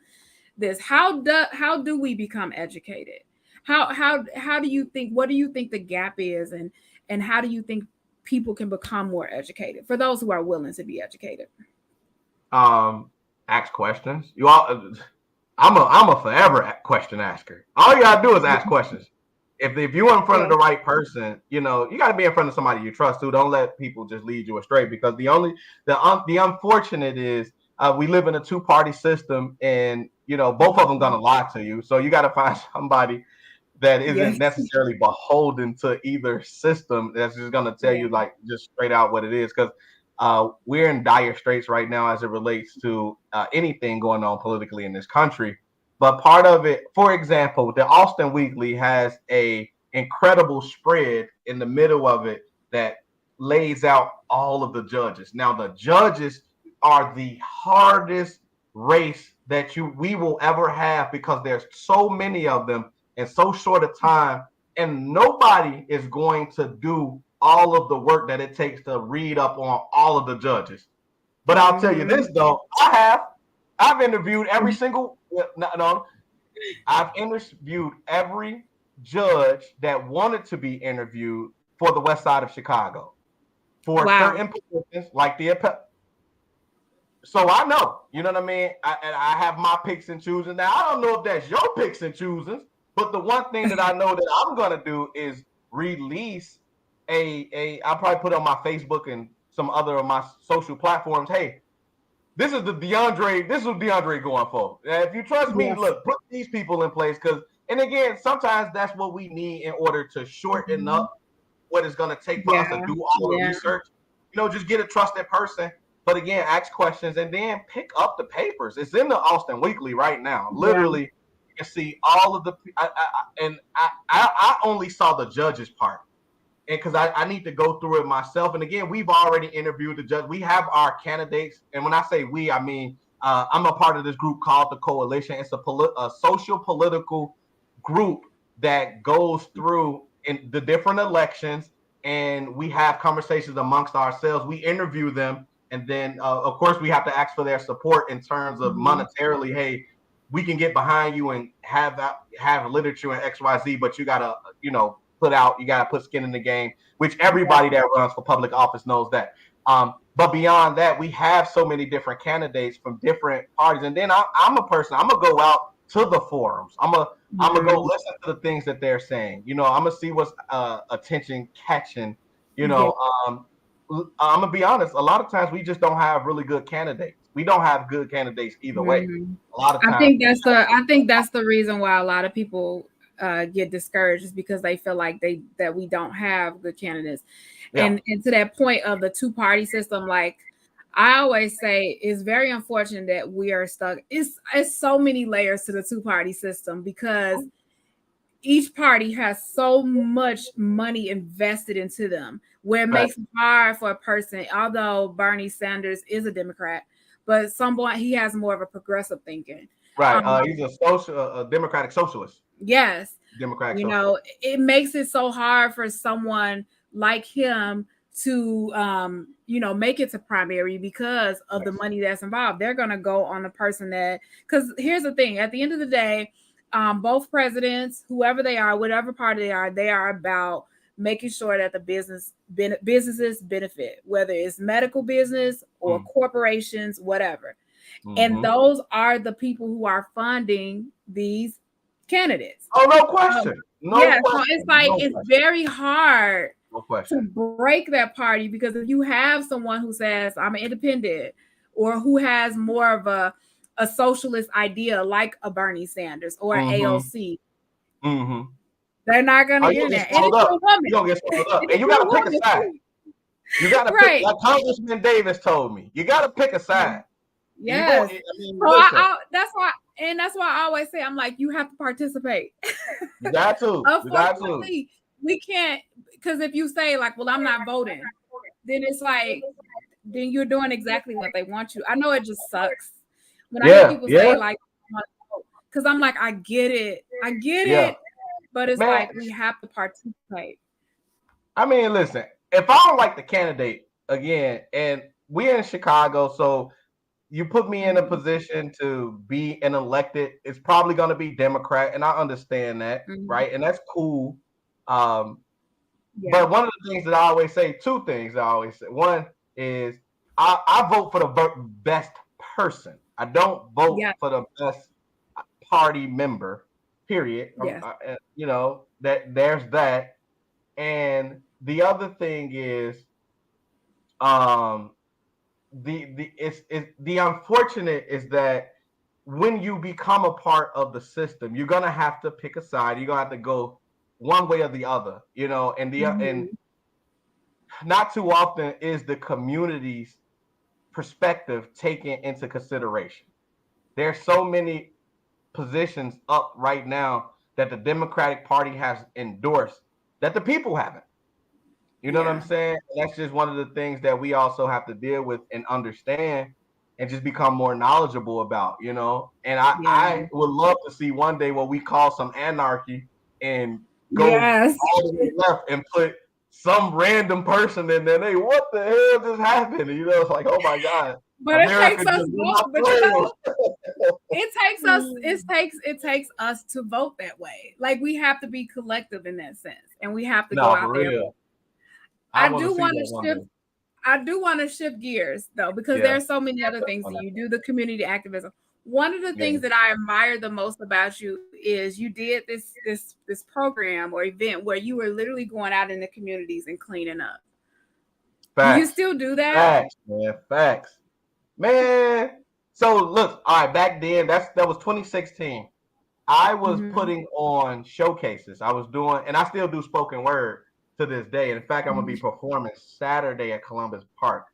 this. How do we become educated? How do you think, what do you think the gap is, and how do you think people can become more educated, for those who are willing to be educated? Ask questions. I'm a forever question asker. All you gotta do is ask questions. If you're in front of the right person, you know, you got to be in front of somebody you trust too. Don't let people just lead you astray, because the unfortunate is we live in a two-party system, and you know, both of them gonna lie to you. So you got to find somebody that isn't necessarily beholden to either system. That's just going to tell you like just straight out what it is, because we're in dire straits right now as it relates to anything going on politically in this country. But part of it, for example, the Austin Weekly has a incredible spread in the middle of it that lays out all of the judges. Now, the judges are the hardest race that we will ever have, because there's so many of them in so short a time, and nobody is going to do all of the work that it takes to read up on all of the judges. But I'll tell you this though, I've interviewed every single I've interviewed every judge that wanted to be interviewed for the West Side of Chicago for certain positions, like the. So I know, you know what I mean? I have my picks and choosing. Now, I don't know if that's your picks and choosings, but the one thing that I know that I'm going to do is release I'll probably put on my Facebook and some other of my social platforms. Hey, this is Deondre going for. If you trust me, look, put these people in place, because, and again, sometimes that's what we need in order to shorten up what it's going to take for us to do all the research. You know, just get a trusted person. But again, ask questions and then pick up the papers. It's in the Austin Weekly right now. Literally, you can see all of the. I only saw the judges part, and because I need to go through it myself. And again, we've already interviewed the judge. We have our candidates, and when I say we, I mean I'm a part of this group called the Coalition. It's a social political group that goes through in the different elections, and we have conversations amongst ourselves. We interview them. And then, of course, we have to ask for their support in terms of monetarily. Hey, we can get behind you and have literature and XYZ, but you gotta, you gotta put skin in the game, which everybody that runs for public office knows that. But beyond that, we have so many different candidates from different parties. And then I'm a person. I'm gonna go out to the forums. I'm gonna go listen to the things that they're saying. I'm gonna see what's attention catching. I'm gonna be honest. A lot of times we just don't have really good candidates. We don't have good candidates either way. A lot of times, I think that's the reason why a lot of people get discouraged, is because they feel like that we don't have good candidates. And to that point of the two-party system, like I always say, it's very unfortunate that we are stuck. It's so many layers to the two-party system, because each party has so much money invested into them, where it makes it hard for a person, although Bernie Sanders is a Democrat, but he has more of a progressive thinking. Right. He's a democratic socialist. Yes. Democratic socialist. It makes it so hard for someone like him to, make it to primary because of the money that's involved. They're going to go on the person because here's the thing, at the end of the day, both presidents, whoever they are, whatever party they are about making sure that the businesses benefit, whether it's medical business or corporations, whatever. And those are the people who are funding these candidates. Oh, no question. So it's like it's very hard to break that party, because if you have someone who says I'm an independent, or who has more of a socialist idea like a Bernie Sanders or an AOC, they're not going to get in there. And you're going to get swallowed up. And you got to pick a side. You got to pick, like Congressman Davis told me, you got to pick a side. Yes. That's why I always say, I'm like, you have to participate. You got to. Unfortunately, we can't, because if you say like, well, I'm not voting, then it's like, then you're doing exactly what they want you. I know it just sucks when I hear people say like, because I'm like, I get it, but it's like we have to participate. I mean, listen, if I don't like the candidate again, and we're in Chicago, so you put me in a position to be an elected, it's probably going to be Democrat, and I understand that, right? And that's cool. But one of the things that I always say, two things I always say. One is I vote for the best person. I don't vote for the best party member, period. That there's that. And the other thing is the unfortunate is that when you become a part of the system, you're gonna have to pick a side. You're gonna have to go one way or the other, and not too often is the community's perspective taken into consideration. There's so many positions up right now that the Democratic Party has endorsed that the people haven't. You know what I'm saying? That's just one of the things that we also have to deal with and understand and just become more knowledgeable about. And I would love to see one day where we call some anarchy and go all the way left and put some random person in there. Hey, what the hell just happened? It's like, oh my God. But America it takes us vote, but it takes us to vote that way. Like, we have to be collective in that sense, and we have to go out there. Real. I do want to shift gears though, because there are so many other things that you do. The community activism. One of the things that I admire the most about you is you did this program or event where you were literally going out in the communities and cleaning up. Facts. Do you still do that? Facts, man. So look, all right, back then that was 2016. I was putting on showcases. I was doing, and I still do spoken word to this day. In fact, I'm gonna be performing Saturday at Columbus Park.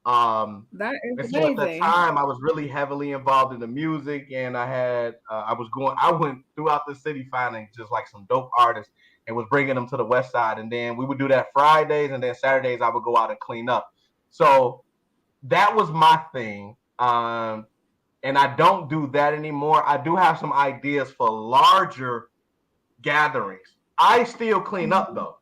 That is amazing. At the time, I was really heavily involved in the music, and I went throughout the city finding just like some dope artists and was bringing them to the West Side. And then we would do that Fridays, and then Saturdays I would go out and clean up. So that was my thing. And I don't do that anymore. I do have some ideas for larger gatherings. I still clean up though.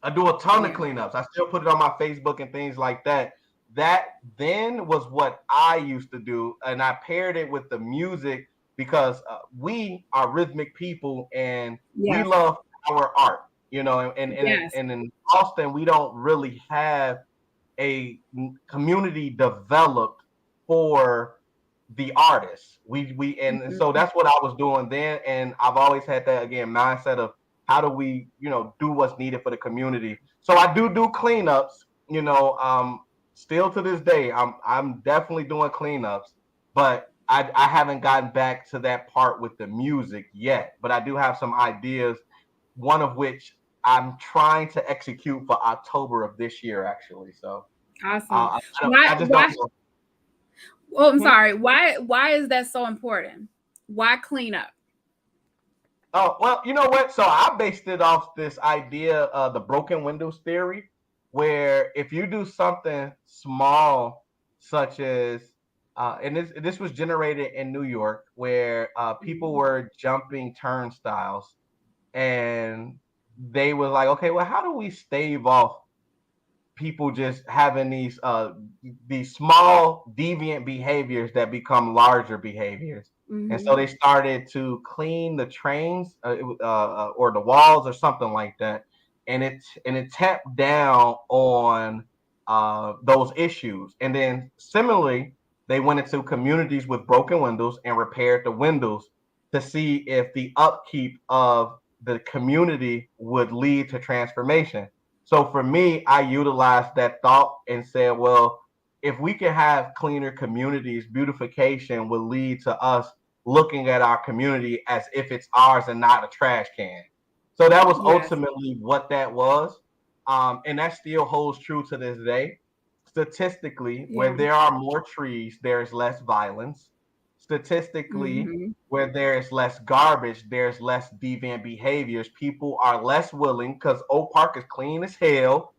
I do a ton of cleanups. I still put it on my Facebook and things like that. That then was what I used to do, and I paired it with the music because we are rhythmic people and we love our art, and in Austin we don't really have a community developed for the artists. So that's what I was doing then, and I've always had that mindset of how do we do what's needed for the community. So I do cleanups, still to this day. I'm definitely doing cleanups, but I haven't gotten back to that part with the music yet, but I do have some ideas, one of which I'm trying to execute for October of this year actually. So awesome. Well, I'm sorry. Why is that so important? Why clean up? Oh, well, you know what? So I based it off this idea of the broken windows theory, where if you do something small, such as, and this was generated in New York, where people were jumping turnstiles, and they were like, okay, well, how do we stave off people just having these small deviant behaviors that become larger behaviors? And so they started to clean the trains or the walls or something like that, and it tapped down on those issues. And then similarly, they went into communities with broken windows and repaired the windows to see if the upkeep of the community would lead to transformation. So for me, I utilized that thought and said, well, if we can have cleaner communities, beautification will lead to us looking at our community as if it's ours and not a trash can. So that was ultimately what that was. And that still holds true to this day. Statistically, where there are more trees, there's less violence. Statistically, where there is less garbage, there's less deviant behaviors. People are less willing, because Oak Park is clean as hell.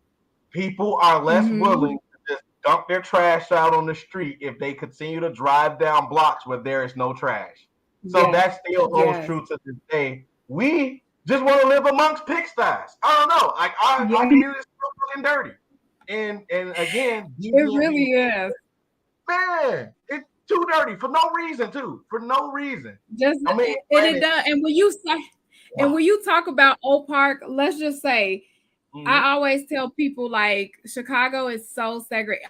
People are less willing to just dump their trash out on the street if they continue to drive down blocks where there is no trash. So that still holds true to this day. We just want to live amongst pigsties. I don't know. Like our community is still fucking dirty. And again, it really is. Man, it's too dirty for no reason, too. For no reason. Just it does. And when you say, and when you talk about Oak Park, let's just say, I always tell people, like, Chicago is so segregated.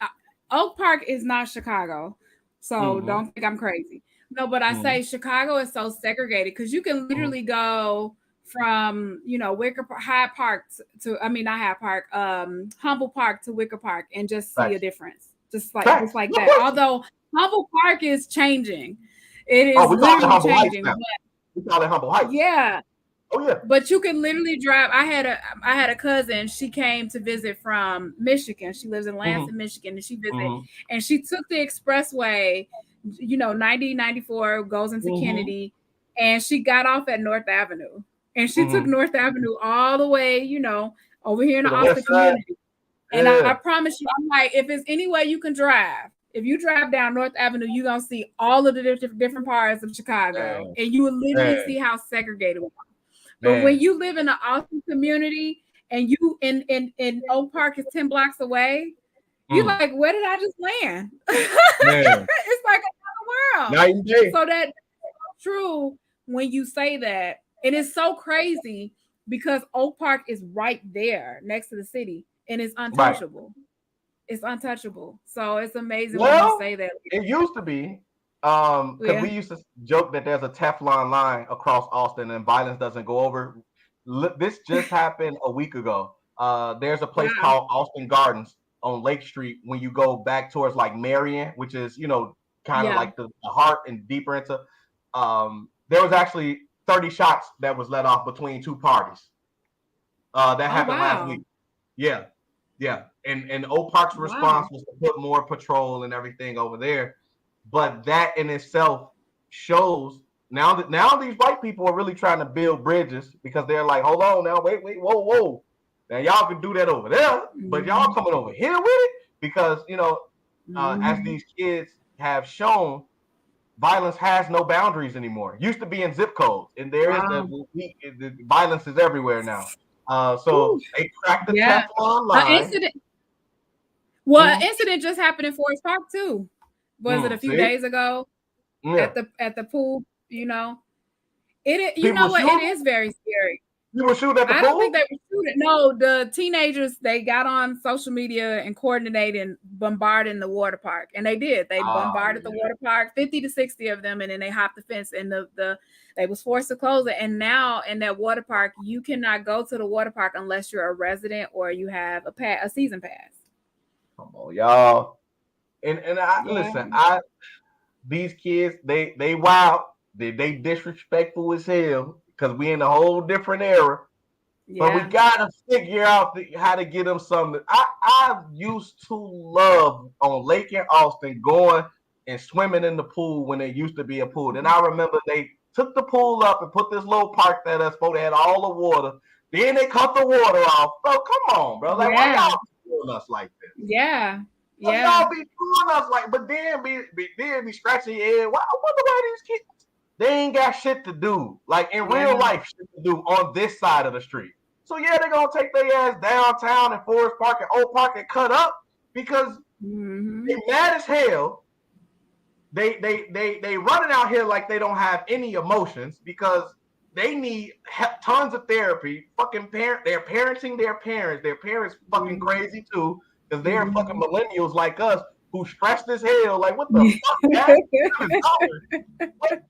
Oak Park is not Chicago, so don't think I'm crazy. No, but I say Chicago is so segregated because you can literally go from Wicker Hyde Park to not Hyde Park, Humble Park to Wicker Park and just see a difference, just like that. Although Humble Park is changing, It is we call it literally Humble Heights changing. now. We call it Humble Heights. Yeah. Oh yeah. But you can literally drive. I had a cousin. She came to visit from Michigan. She lives in Lansing, Michigan, and she visited. And she took the expressway, 90, 94, goes into Kennedy, and she got off at North Avenue. And she took North Avenue all the way, over here in the Austin community. And I promise you, I'm like, if there's any way you can drive, if you drive down North Avenue, you're going to see all of the different parts of Chicago. And you will literally see how segregated we are. But when you live in an Austin community and you in Oak Park is 10 blocks away, you're like, where did I just land? It's like another world. Night and day. So that's true when you say that. And it's so crazy because Oak Park is right there next to the city and it's untouchable. Right. It's untouchable. So it's amazing when you say that. It used to be. Because we used to joke that there's a Teflon line across Austin and violence doesn't go over. This just happened a week ago. There's a place called Austin Gardens on Lake Street when you go back towards like Marion, which is, kind of like the heart and deeper into. There was actually 30 shots that was let off between two parties. That happened last week. Yeah. And Oak Park's response was to put more patrol and everything over there. But that in itself shows now these white people are really trying to build bridges because they're like, hold on now, wait, whoa. Now y'all can do that over there, but y'all coming over here with it because, as these kids have shown, violence has no boundaries anymore. It used to be in zip codes, and there is the violence is everywhere now. So they cracked the Teflon line. An incident just happened in Forest Park too. Was it a few days ago at the pool? It is very scary. You were shooting at the pool? I don't think they were shooting. No, the teenagers, they got on social media and coordinated and bombarding the water park, and they did. They bombarded the water park, 50 to 60 of them, and then they hopped the fence, and they was forced to close it. And now in that water park, you cannot go to the water park unless you're a resident or you have a season pass. Come on, y'all. And listen, these kids, they wild, they disrespectful as hell because we in a whole different era. But we gotta figure out how to get them something. I used to love on Lake in Austin going and swimming in the pool when there used to be a pool. Then I remember they took the pool up and put this little park that us supposed to had all the water. Then they cut the water off. Bro, come on, bro. Like why y'all doing us like this? Yeah. Y'all be doing us like, but then be scratching your head. I wonder why these kids, they ain't got shit to do, like in real life shit to do on this side of the street. So they're gonna take their ass downtown in Forest Park and Oak Park and cut up because they mad as hell. They running out here like they don't have any emotions because they need tons of therapy. Fucking they're parenting their parents. Their parents fucking crazy too. Because they're fucking millennials like us who stressed as hell. Like, what the fuck, man?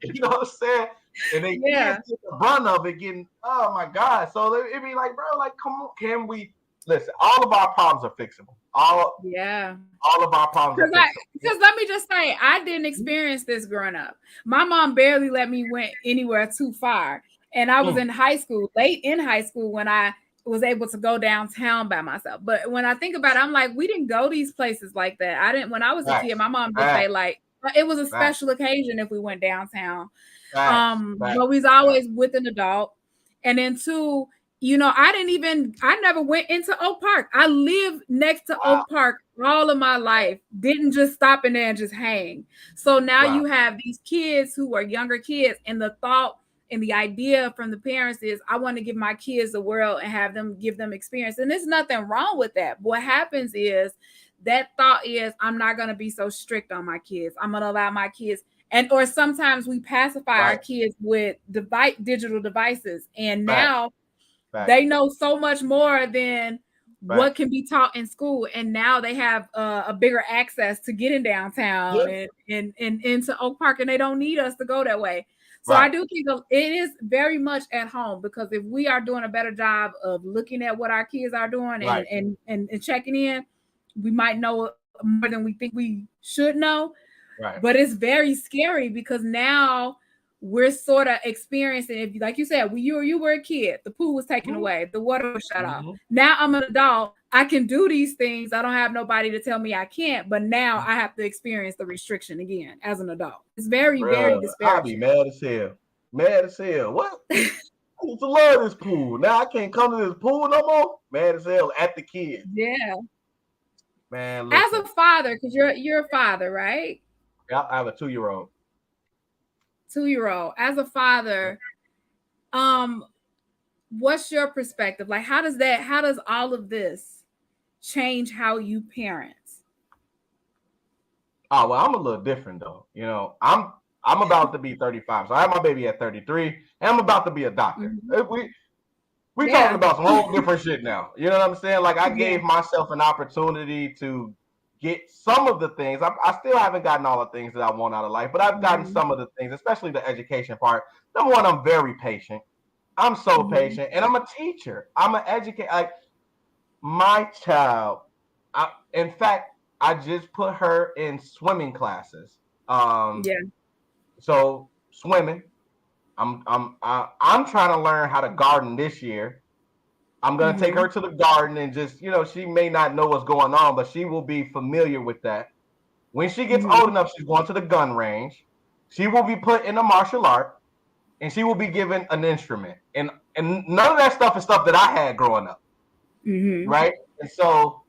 You know what I'm saying? And they get the brunt of it getting, oh my God. So it'd be like, bro, like, come on, can we listen? All of our problems are fixable. All of our problems are fixable. Because let me just say, I didn't experience this growing up. My mom barely let me went anywhere too far. And I was in high school, late in high school, when I was able to go downtown by myself. But when I think about it, I'm like, we didn't go these places like that. I didn't, when I was a kid, my mom would say like, it was a special occasion if we went downtown. But we was always with an adult. And then two, I never went into Oak Park. I lived next to Oak Park all of my life. Didn't just stop in there and just hang. So now you have these kids who are younger kids, and the thought and the idea from the parents is, I want to give my kids the world and have them give them experience. And there's nothing wrong with that. But what happens is that thought is, I'm not going to be so strict on my kids. I'm going to allow my kids. Or sometimes we pacify our kids with digital devices. And now they know so much more than what can be taught in school. And now they have a bigger access to getting downtown and into Oak Park, and they don't need us to go that way. So I do think it is very much at home, because if we are doing a better job of looking at what our kids are doing and checking in, we might know more than we think we should know. Right. But it's very scary because now we're sort of experiencing, if like you said, when you were a kid, the pool was taken away, the water was shut off. Now I'm an adult, I can do these things. I don't have nobody to tell me I can't, but now I have to experience the restriction again as an adult. It's very, very disparaging. I'll be mad as hell. Mad as hell. What? I used to love this pool. Now I can't come to this pool no more. Mad as hell at the kids. Yeah. Man, listen. As a father, because you're a father, right? Yeah, I have a 2-year-old. 2-year-old. As a father, what's your perspective? Like, how does all of this change how you parent? Oh, well, I'm a little different though. You know, I'm about to be 35. So I have my baby at 33, and I'm about to be a doctor. We talking about some whole different shit now. You know what I'm saying? Like, I gave myself an opportunity to get some of the things. I still haven't gotten all the things that I want out of life, but I've gotten some of the things, especially the education part. Number one, I'm very patient. I'm so patient, and I'm a teacher. I'm an educator. Like, my child, in fact, I just put her in swimming classes. So swimming. I'm trying to learn how to garden this year. I'm gonna take her to the garden and just, she may not know what's going on, but she will be familiar with that. When she gets old enough, she's going to the gun range. She will be put in a martial art, and she will be given an instrument. And none of that stuff is stuff that I had growing up, right? And so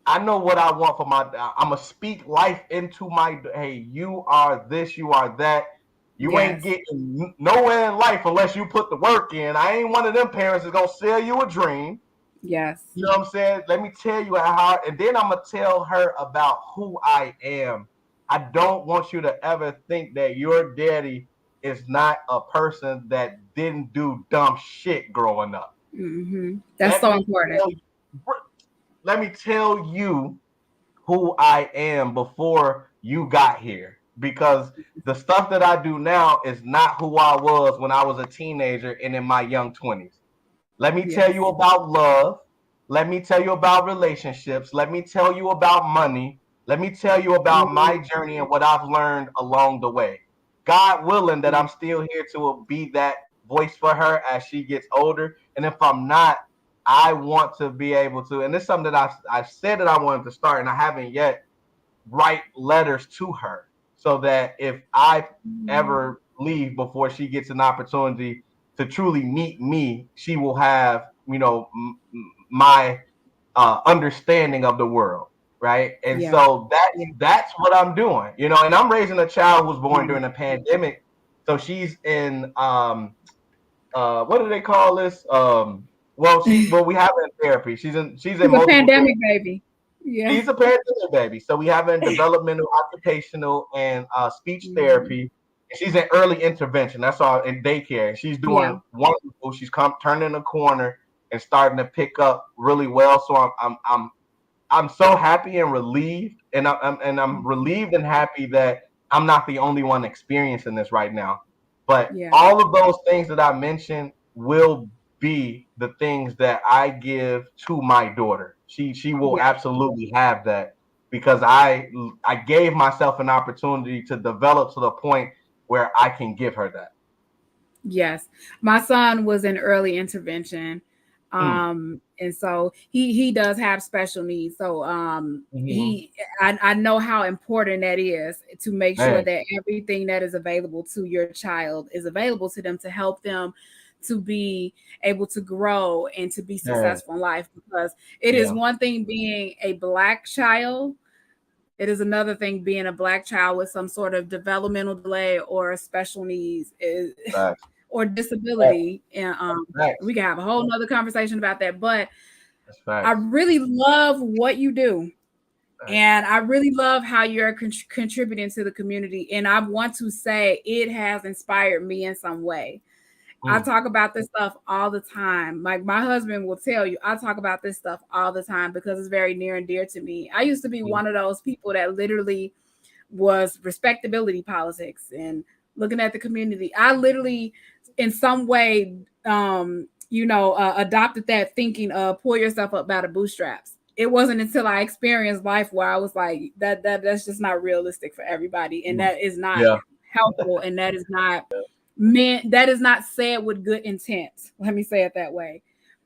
I know what I want for I'm going to speak life into hey, you are this, you are that. You ain't getting nowhere in life unless you put the work in. I ain't one of them parents that's going to sell you a dream. Yes. You know what I'm saying? Let me tell you how, and then I'm going to tell her about who I am. I don't want you to ever think that your daddy is not a person that didn't do dumb shit growing up. That's so important. Let me tell you who I am before you got here, because the stuff that I do now is not who I was when I was a teenager and in my young 20s. Let me tell you about love. Let me tell you about relationships. Let me tell you about money. Let me tell you about my journey and what I've learned along the way. God willing that I'm still here to be that voice for her as she gets older. And if I'm not, I want to be able to, and this is something that I've said that I wanted to start, and I haven't yet, write letters to her so that if I ever leave before she gets an opportunity to truly meet me, she will have, my understanding of the world, right? And so that's what I'm doing, and I'm raising a child who's born during a pandemic. So she's in, what do they call this? Well, we have her in therapy. She's in multiple pandemic baby. Yeah. She's a pandemic baby. So we have her in developmental, occupational, and speech therapy. And she's in early intervention. That's all, in daycare. She's doing wonderful. She's turning the corner and starting to pick up really well. So I'm so happy and relieved, and I'm relieved and happy that I'm not the only one experiencing this right now. But all of those things that I mentioned will be the things that I give to my daughter. She will absolutely have that, because I gave myself an opportunity to develop to the point where I can give her that. Yes. My son was in early intervention. And so he does have special needs. So I know how important that is to make sure that everything that is available to your child is available to them, to help them to be able to grow and to be successful in life. Because it is one thing being a Black child. It is another thing being a Black child with some sort of developmental delay or special needs or disability. And we can have a whole nother conversation about that. But I really love what you do. And I really love how you're contributing to the community. And I want to say it has inspired me in some way. I talk about this stuff all the time. Like, my husband will tell you, I talk about this stuff all the time because it's very near and dear to me. I used to be one of those people that literally was respectability politics and looking at the community. I literally, in some way, adopted that thinking of pull yourself up by the bootstraps. it wasn't until I experienced life where I was like, that's just not realistic for everybody, and that is not helpful, and that is not meant. That is not said with good intent. Let me say it that way.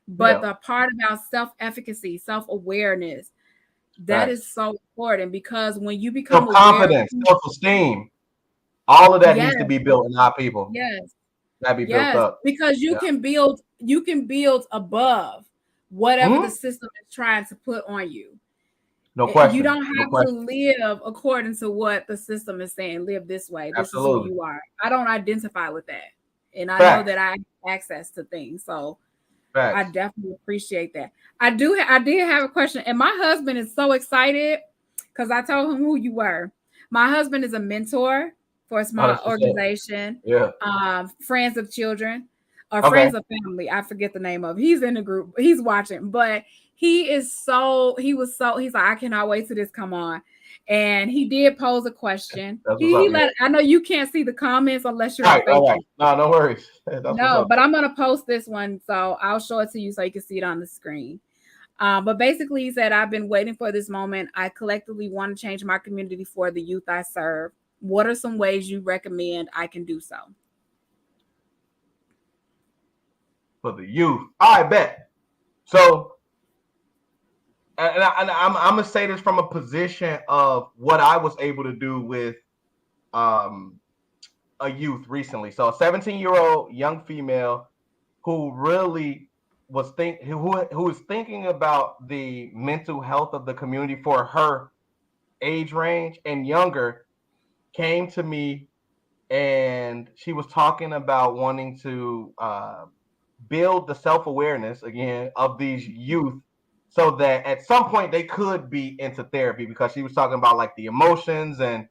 But the part about self-efficacy, self-awareness, that is so important, because when you become aware, self-confidence, self-esteem, all of that yes, needs to be built in our people. yes, That be built yes, up. because you can build above whatever the system is trying to put on you. No You question. don't have to live according to what the system is saying. Live this way. This is who you are. I don't identify with that. And I know that I have access to things. So I definitely appreciate that. I did have a question. And my husband is so excited because I told him who you were. My husband is a mentor for a small organization. Friends of Children or Friends of Family. I forget the name of it. He's in the group. He's watching. But he's like, I cannot wait till this come on. And he did pose a question. I know you can't see the comments unless you're on Facebook. All right. No worries. No, but I'm gonna post this one, so I'll show it to you so you can see it on the screen. But basically, he said, I've been waiting for this moment. I collectively want to change my community for the youth I serve. What are some ways you recommend I can do so? For the youth, I bet. So, and I'm gonna say this from a position of what I was able to do with a youth recently. So, a 17-year-old young female who really was who is thinking about the mental health of the community for her age range and younger, came to me, and she was talking about wanting to build the self-awareness again of these youth so that at some point they could be into therapy, because she was talking about like the emotions and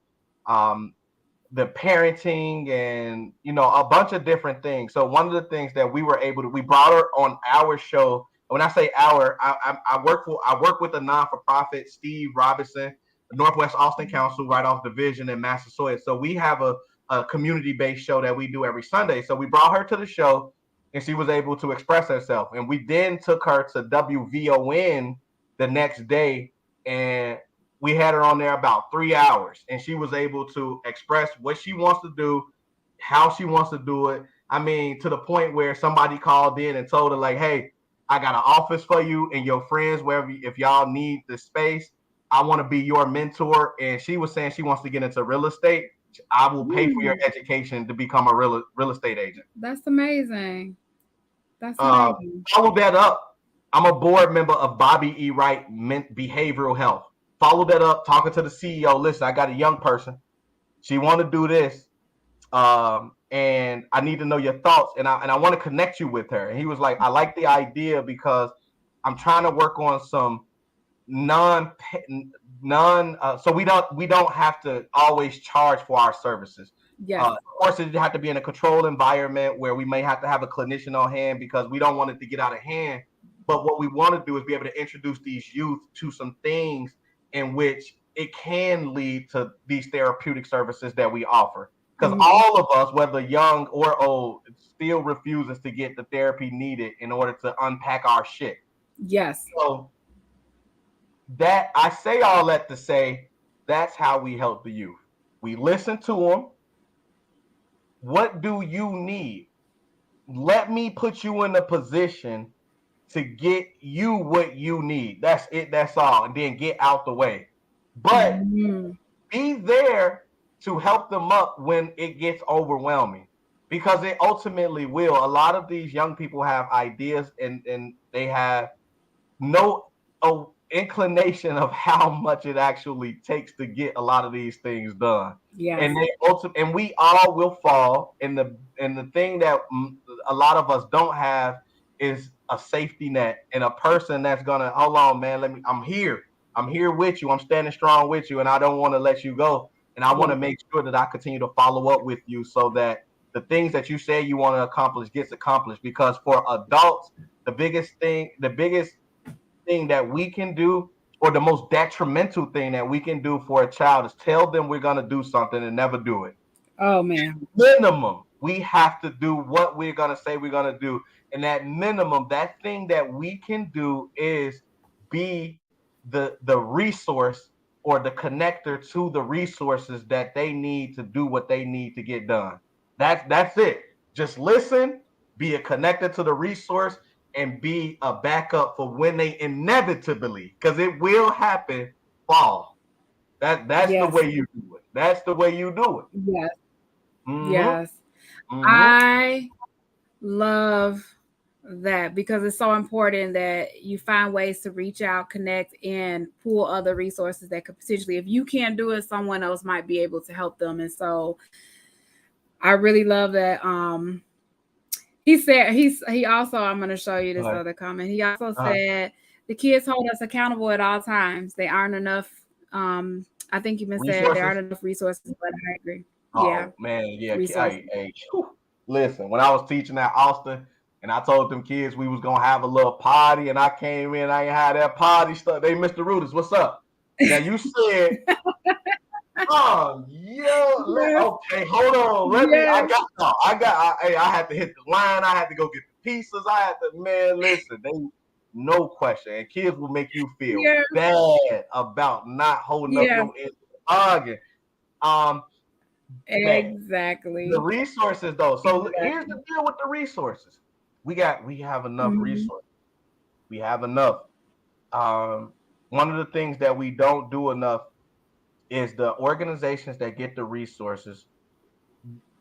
the parenting and a bunch of different things. So one of the things that we brought her on our show. When I say our, I work with a non-for-profit, Steve Robinson, Northwest Austin Council, right off Division in Massasoit. So we have a community-based show that we do every Sunday. So we brought her to the show, and she was able to express herself. And we then took her to WVON the next day, and we had her on there about 3 hours, and she was able to express what she wants to do, how she wants to do it. I mean, to the point where somebody called in and told her, like, hey, I got an office for you and your friends, wherever, if y'all need the space, I want to be your mentor. And she was saying she wants to get into real estate. I will pay for your education to become a real estate agent. That's amazing. That's amazing. Follow that up. I'm a board member of Bobby E. Wright Behavioral Health. Follow that up, talking to the CEO. Listen, I got a young person. She want to do this. And I need to know your thoughts. And I want to connect you with her. And he was like, I like the idea because I'm trying to work on some so we don't have to always charge for our services. Of course, it have to be in a controlled environment where we may have to have a clinician on hand, because we don't want it to get out of hand. But what we want to do is be able to introduce these youth to some things in which it can lead to these therapeutic services that we offer. Because all of us, whether young or old, still refuses to get the therapy needed in order to unpack our shit. Yes. So that I say all that to say, that's how we help the youth. We listen to them. What do you need? Let me put you in a position to get you what you need. That's it. That's all. And then get out the way. But be there to help them up when it gets overwhelming, because it ultimately will. A lot of these young people have ideas, and they have no inclination of how much it actually takes to get a lot of these things done. And and we all will fall. And the thing that a lot of us don't have is a safety net and a person that's gonna, hold on, man, I'm here with you, I'm standing strong with you, and I don't want to let you go. And I want to make sure that I continue to follow up with you so that the things that you say you want to accomplish gets accomplished. Because for adults, the biggest thing that we can do, or the most detrimental thing that we can do for a child, is tell them we're going to do something and never do it. Oh, man. Minimum, we have to do what we're going to say we're going to do. And that minimum, that thing that we can do is be the resource or the connector to the resources that they need to do what they need to get done. That's it. Just listen, be a connector to the resource, and be a backup for when they inevitably, because it will happen, fall. That's the Yes. way you do it. That's the way you do it. Yes. Mm-hmm. Yes. Mm-hmm. I love that because it's so important that you find ways to reach out, connect, and pull other resources that could potentially, if you can't do it, someone else might be able to help them. And so I really love that. He said he also, I'm going to show you this other comment. He also said the kids hold us accountable at all times. They aren't enough. I think you even said there aren't enough resources, but I agree. Yeah. Oh man, yeah. Resources. Hey, listen, when I was teaching at Austin and I told them kids we was gonna have a little party, and I came in, I ain't had that party stuff. They, Mr. Rutues, what's up? Now you said, oh yeah, okay, hold on. Let me. I had to hit the line. I had to go get the pieces. I had to, man. Listen, they no question, and kids will make you feel bad about not holding up your end of the bargain. Exactly. The resources, though. So here's the deal with the resources. We have enough resources. We have enough. One of the things that we don't do enough is the organizations that get the resources.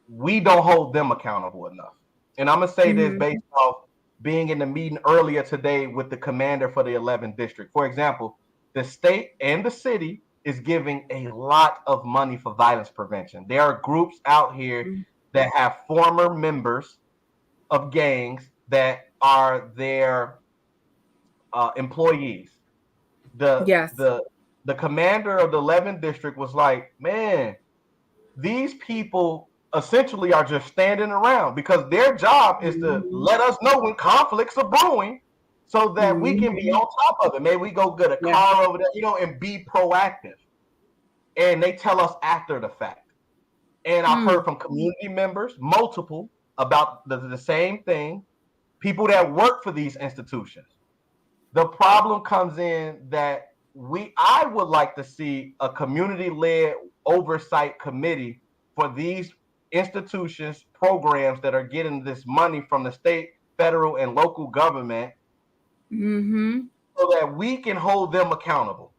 We don't hold them accountable enough. And I'm gonna say this based off being in the meeting earlier today with the commander for the 11th district. For example, the state and the city is giving a lot of money for violence prevention. There are groups out here that have former members of gangs that are their employees. The commander of the 11th district was like, man, these people essentially are just standing around because their job is to let us know when conflicts are brewing so that we can be on top of it. Maybe we go get a car over there, and be proactive. And they tell us after the fact. And I've heard from community members, multiple, about the same thing, people that work for these institutions. The problem comes in that I would like to see a community-led oversight committee for these institutions, programs that are getting this money from the state, federal, and local government, so that we can hold them accountable.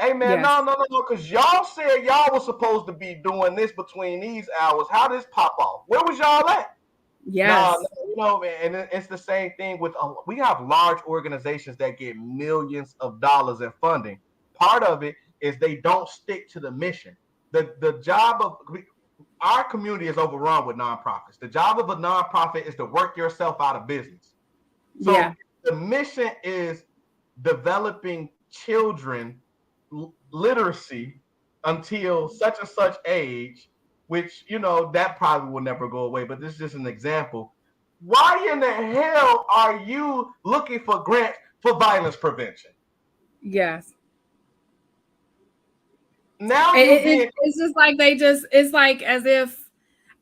Hey man, no, because y'all said y'all was supposed to be doing this between these hours. How did this pop off? Where was y'all at? Yes. No, and it's the same thing with we have large organizations that get millions of dollars in funding. Part of it is they don't stick to the mission. The job of our community is overrun with nonprofits. The job of a nonprofit is to work yourself out of business. So the mission is developing children literacy until such and such age, which that probably will never go away, but this is just an example. Why in the hell are you looking for grants for violence prevention? Yes. Now it's just like it's like as if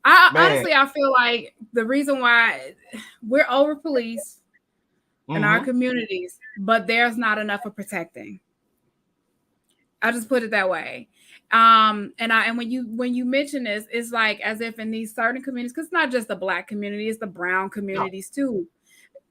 honestly I feel like the reason why we're over policed in our communities, but there's not enough of protecting. I'll just put it that way. And when you mention this, it's like as if in these certain communities, because it's not just the Black community, it's the brown communities too.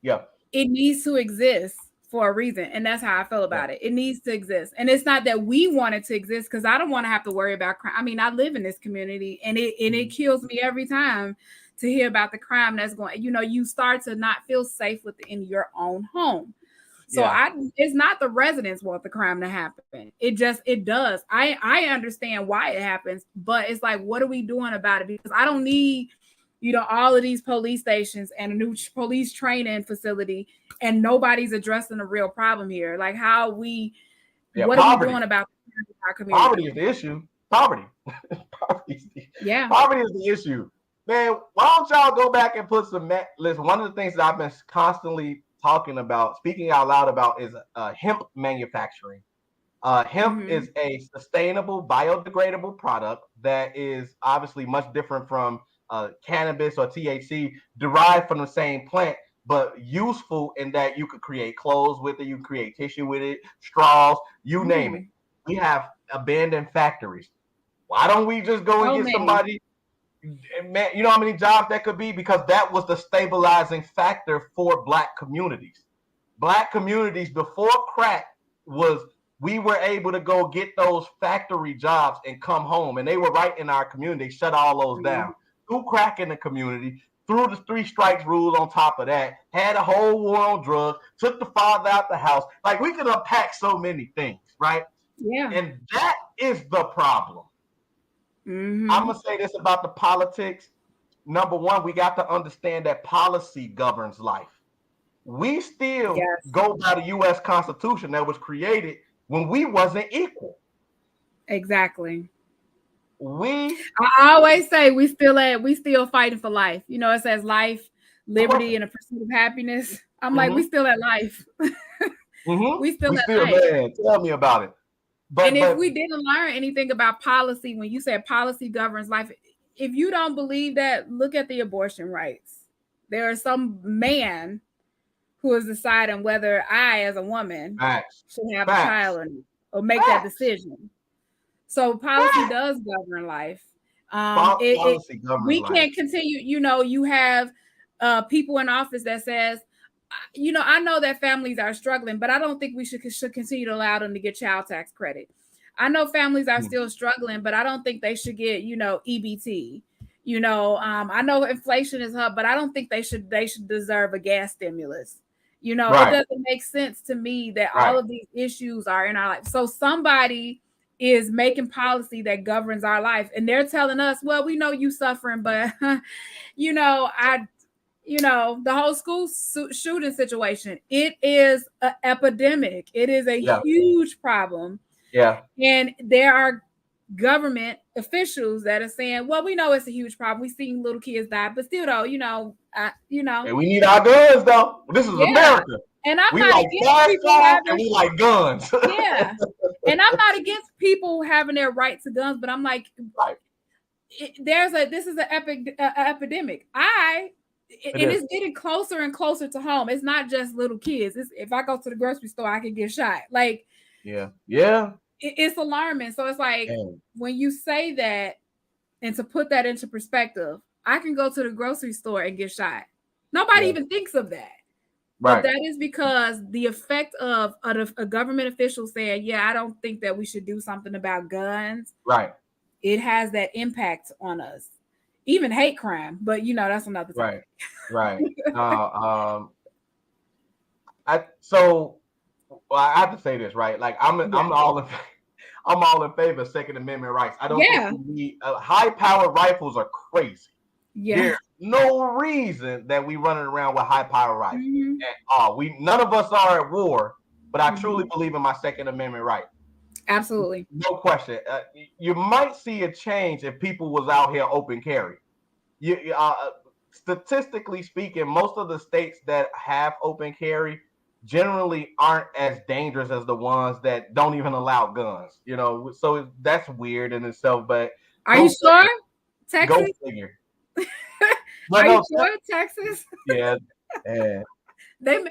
Yeah. It needs to exist for a reason. And that's how I feel about it. It needs to exist. And it's not that we want it to exist, because I don't want to have to worry about crime. I mean, I live in this community, and it kills me every time to hear about the crime that's going, you start to not feel safe within your own home. So it's not the residents want the crime to happen. It does. I understand why it happens, but it's like, what are we doing about it? Because I don't need, all of these police stations and a new police training facility, and nobody's addressing the real problem here. Like, what are we doing about our community? Poverty is the issue. Poverty is the issue. Man, why don't y'all go back and put some listen, one of the things that I've been constantly speaking out loud about, is hemp manufacturing. Hemp is a sustainable, biodegradable product that is obviously much different from cannabis or THC, derived from the same plant, but useful in that you could create clothes with it, you can create tissue with it, straws, you name it. We have abandoned factories. Why don't we just go and So get many. somebody? Man, you know how many jobs that could be? Because that was the stabilizing factor for Black communities. Black communities before crack was, we were able to go get those factory jobs and come home, and they were right in our community. They shut all those down. Threw crack in the community, threw the 3 strikes rule on top of that, had a whole war on drugs, took the father out the house. Like, we could unpack so many things, right? Yeah. And that is the problem. I'm going to say this about the politics. Number one, we got to understand that policy governs life. We still go by the U.S. Constitution that was created when we wasn't equal. Exactly. I always say we still fighting for life. You know, it says life, liberty, and a pursuit of happiness. I'm like, we still at life. We still at life. Man, tell me about it. But if we didn't learn anything about policy, when you said policy governs life, if you don't believe that, look at the abortion rights. There is some man who is deciding whether I, as a woman, should have a child or make that decision. So policy does govern life. We can't continue. You know, you have people in office that says, you know, I know that families are struggling, but I don't think we should continue to allow them to get child tax credit. I know families are still struggling, but I don't think they should get, you know, EBT. You know, I know inflation is up, but I don't think they should deserve a gas stimulus. You know, it doesn't make sense to me that all of these issues are in our life. So somebody is making policy that governs our life, and they're telling us, well, we know you suffering, but you know, the whole school shooting situation, it is an epidemic. It is a huge problem. Yeah. And there are government officials that are saying, well, we know it's a huge problem. We've seen little kids die, but still though, and we need our guns though. This is America. And I'm not against people having, and we like guns. And I'm not against people having their right to guns, but I'm like, this is an epidemic. It's getting closer and closer to home. It's not just little kids. If I go to the grocery store, I can get shot. Like, it's alarming. So it's like, when you say that, and to put that into perspective, I can go to the grocery store and get shot. Nobody even thinks of that. But that is because the effect of a government official saying, yeah, I don't think that we should do something about guns. Right. It has that impact on us. Even hate crime, but you know, that's another thing. Right. I have to say this, right? Like, I'm all in favor of Second Amendment rights. I don't think we need high-powered rifles are crazy. There's no reason that we running around with high-powered rifles at all. None of us are at war, but I truly believe in my Second Amendment right. Absolutely. No question. You might see a change if people was out here open carry. Statistically speaking, most of the states that have open carry generally aren't as dangerous as the ones that don't even allow guns. You know, so that's weird in itself. But are you sure, Texas? Go figure. Are you sure, Texas? Yeah. They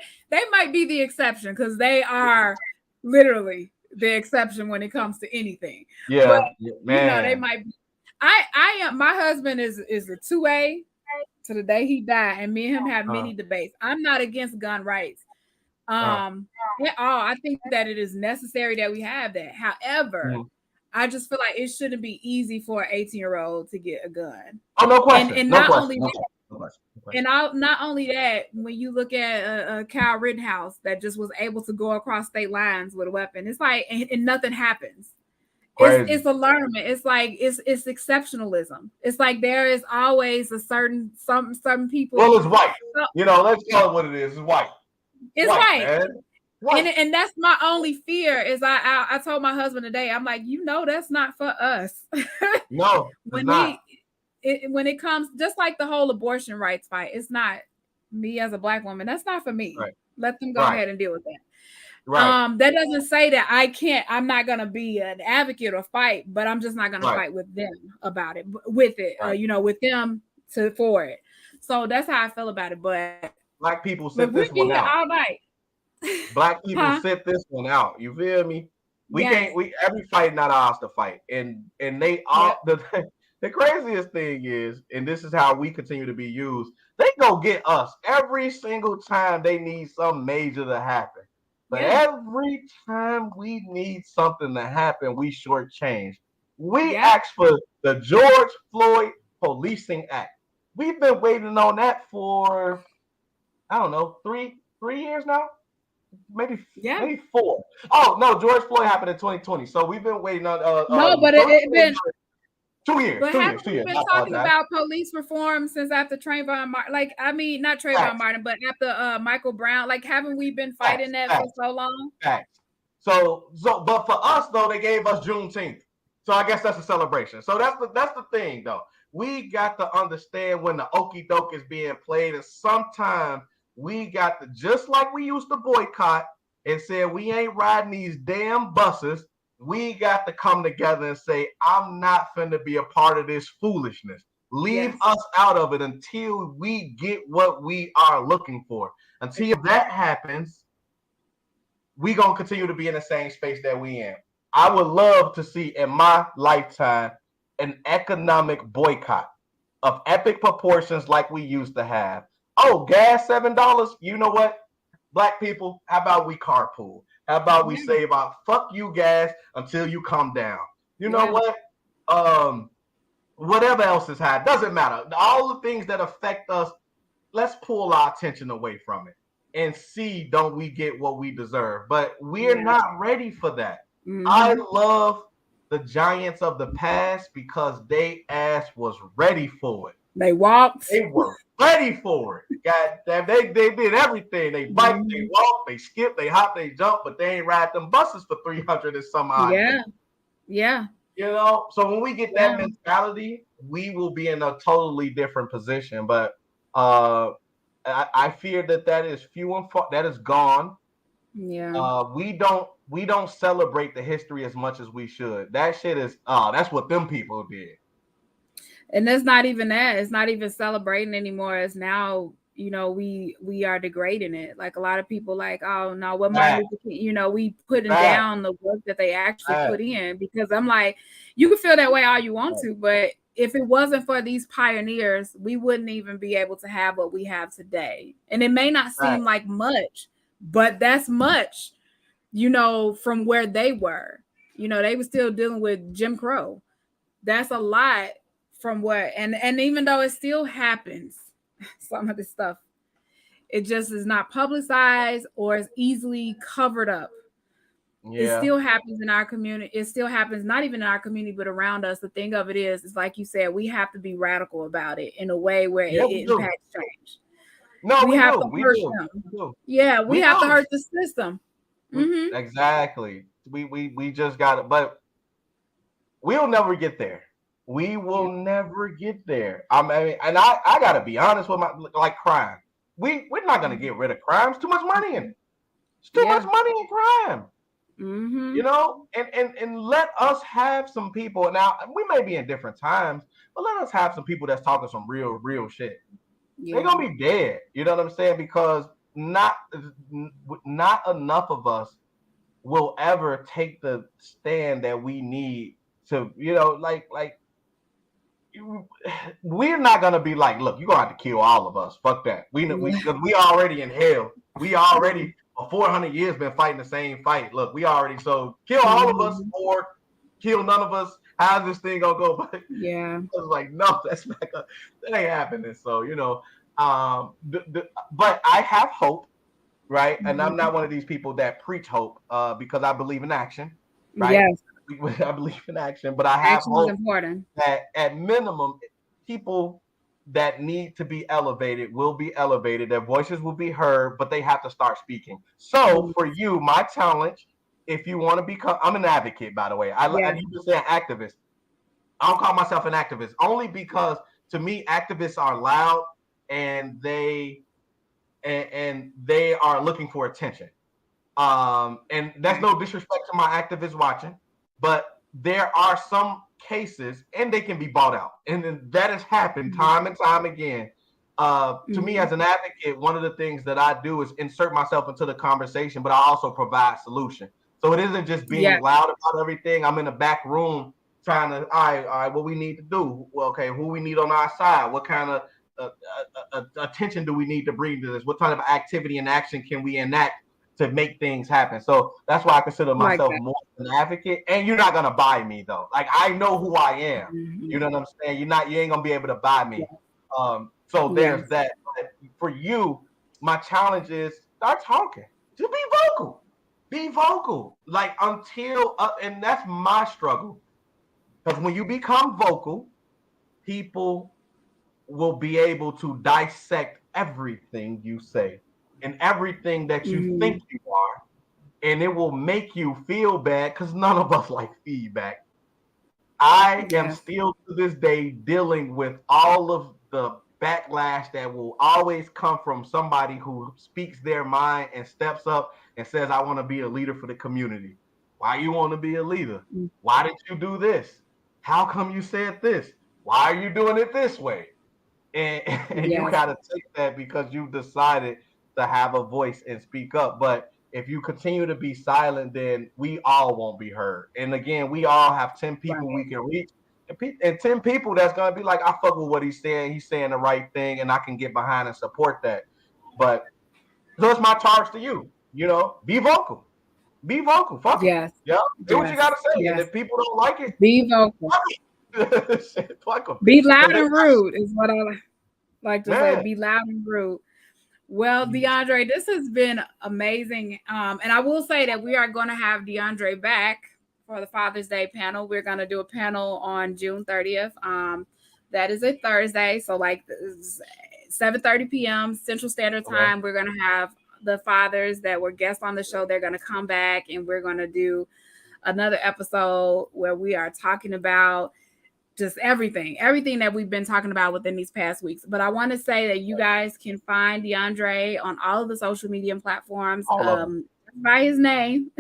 might be the exception because they are literally the exception when it comes to anything. Yeah, man. You know, they might be. I am. My husband is a 2A to the day he died, and me and him have many debates. I'm not against gun rights. I think that it is necessary that we have that. However, I just feel like it shouldn't be easy for an 18-year-old to get a gun. Oh, no question. And not only that, when you look at Kyle Rittenhouse that just was able to go across state lines with a weapon, it's like and nothing happens. It's alarming. It's like it's exceptionalism. It's like there is always a certain people. Well, it's white. You know, let's call it what it is. It's white. It's white. And that's my only fear is I told my husband today, I'm like, you know, that's not for us. No, it's not. When it comes, just like the whole abortion rights fight, it's not me as a Black woman. That's not for me. Right. Let them go ahead and deal with that. Right. That doesn't say that I'm not going to be an advocate or fight, but I'm just not going to fight with them about it, with it, with them for it. So that's how I feel about it. But Black people But sit we this be one here out. all night. Black people Huh? sit this one out. You feel me? We Yes. can't. We every fight not ours to fight, and they Yep. all the craziest thing is, and this is how we continue to be used. They go get us every single time they need something major to happen. But Yeah. every time we need something to happen, we shortchange. We Yep. asked for the George Floyd Policing Act. We've been waiting on that for I don't know 3 years now, maybe Yeah. maybe 4. Oh no, George Floyd happened in 2020, so we've been waiting on No, but so it been. 2 years, But 2 years, haven't 2 we years. been I talking apologize. about police reform since after Trayvon Martin? Like, I mean, not Trayvon Facts, Martin, but after Michael Brown. Like, haven't we been fighting facts, that for facts, so long? facts. But for us though, they gave us Juneteenth, so I guess that's a celebration. So that's the thing though. We got to understand when the okie doke is being played, and sometimes we got to, just like we used to boycott and said we ain't riding these damn buses. We got to come together and say, I'm not finna be a part of this foolishness. Leave Yes. us out of it until we get what we are looking for. Until that happens, we gonna continue to be in the same space that we in. I would love to see in my lifetime an economic boycott of epic proportions like we used to have. Oh, gas $7. You know what? Black people, how about we carpool? How about we Yeah. save out? Fuck you, gas, until you come down. You know Yeah. what? Whatever else is high, doesn't matter. All the things that affect us, let's pull our attention away from it and see, don't we get what we deserve? But we're Yeah. not ready for that. I Mm-hmm. love the giants of the past because they ass was ready for it. They walked. They were ready for it. God damn, they did everything. They biked, they Mm-hmm. walked, they skipped, they hopped, they jumped, but they ain't ride them buses for 300 and some odd days. Yeah. Yeah. You know, so when we get that Yeah. mentality, we will be in a totally different position. But I fear that is few and far, that is gone. Yeah. We don't celebrate the history as much as we should. That shit is that's what them people did. And that's not even that. It's not even celebrating anymore. It's now, we are degrading it. Like a lot of people like, oh no, what Martin Fact, Luther King, we putting fact, down the work that they actually fact, put in, because I'm like, you can feel that way all you want to, but if it wasn't for these pioneers, we wouldn't even be able to have what we have today. And it may not seem fact. like much, but that's much, from where they were. They were still dealing with Jim Crow. That's a lot from what, and even though it still happens, some of this stuff, it just is not publicized or is easily covered up. It Yeah. still happens in our community. It still happens not even in our community, but around us. The thing of it is like you said, we have to be radical about it in a way where Yeah, we it do. impacts change. No, We we have do. to We hurt do. them. We do. Yeah, we We have to do. hurt the system. Mm-hmm. Exactly. We just got it, but we'll never get there. We Yeah. will never get there. I mean, and I gotta be honest with my like crime. We're not gonna get rid of crime. It's too much money in it. It's too much Yeah. money in crime. Mm-hmm. You know, and let us have some people. Now we may be in different times, but let us have some people that's talking some real shit. They're Yeah. gonna be dead. You know what I'm saying? Because not enough of us will ever take the stand that we need to, like we're not gonna be like, look, you're gonna have to kill all of us. Fuck that. Because we already in hell. We already for 400 years been fighting the same fight. Look, we already, so kill all of us or kill none of us. How's this thing gonna go? But Yeah. I was like, no, that ain't happening. So but I have hope, right? And I'm not one of these people that preach hope, because I believe in action, right? Yes. I believe in action, but I have Action is hope important. that at minimum, people that need to be elevated will be elevated. Their voices will be heard, but they have to start speaking. So for you, my challenge, if you want to become, I'm an advocate, by the way. I Yeah. you just say an activist. I don't call myself an activist only because to me, activists are loud and they are looking for attention. And that's no disrespect to my activists watching, but there are some cases, and they can be bought out, and that has happened time and time again. To me, as an advocate, one of the things that I do is insert myself into the conversation, but I also provide solution. So it isn't just being loud about everything. I'm in the back room trying to, all right, what we need to do? Well, okay, who we need on our side? What kind of attention do we need to bring to this? What kind of activity and action can we enact to make things happen? So that's why I consider myself more an advocate. And you're not gonna buy me though. Like I know who I am. You know what I'm saying? You ain't gonna be able to buy me. So there's that. But for you, my challenge is start talking. Just be vocal. Be vocal. Like until and that's my struggle. Because when you become vocal, people will be able to dissect everything you say and everything that you think you are, and it will make you feel bad because none of us like feedback. I am still to this day dealing with all of the backlash that will always come from somebody who speaks their mind and steps up and says, I want to be a leader for the community. Why you want to be a leader? Why did you do this? How come you said this? Why are you doing it this way? And you got to take that because you've decided to have a voice and speak up. But if you continue to be silent, then we all won't be heard. And again, we all have 10 people we can reach. And 10 people that's going to be like, I fuck with what he's saying. He's saying the right thing, and I can get behind and support that. But that's my charge to you. You know, be vocal. Be vocal. Fuck it. Yeah. Do what you got to say. And if people don't like it, be vocal. Fuck them. Be loud and rude is what I like to say. Be loud and rude. Well, Deondre, this has been amazing. And I will say that we are going to have Deondre back for the Father's Day panel. We're going to do a panel on June 30th. That is a Thursday. So like 7:30 p.m. Central Standard Time, we're going to have the fathers that were guests on the show. They're going to come back and we're going to do another episode where we are talking about just everything that we've been talking about within these past weeks. But I want to say that you guys can find Deondre on all of the social media platforms by his name.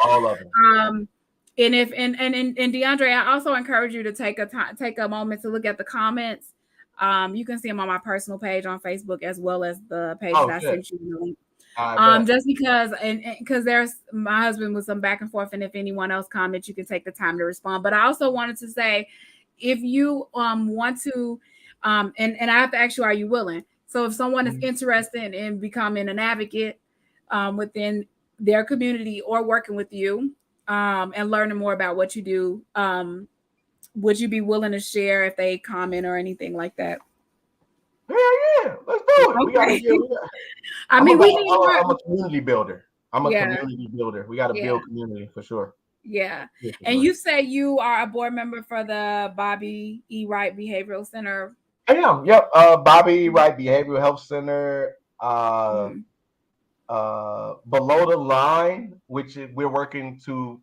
All of them. And if and Deondre, I also encourage you to take a moment to look at the comments. You can see them on my personal page on Facebook as well as the page that I sent you the link. Just because because there's my husband with some back and forth, and if anyone else comments, you can take the time to respond. But I also wanted to say, if you want to, and I have to ask you, are you willing? So if someone is interested in becoming an advocate within their community or working with you and learning more about what you do, would you be willing to share if they comment or anything like that? Yeah, let's do it. Okay. I'm a community builder. I'm a community builder. We got to build community for sure. Yeah. And you say you are a board member for the Bobby E. Wright Behavioral Center. I am. Yep. Bobby E. Wright Behavioral Health Center. Below the line, which we're working to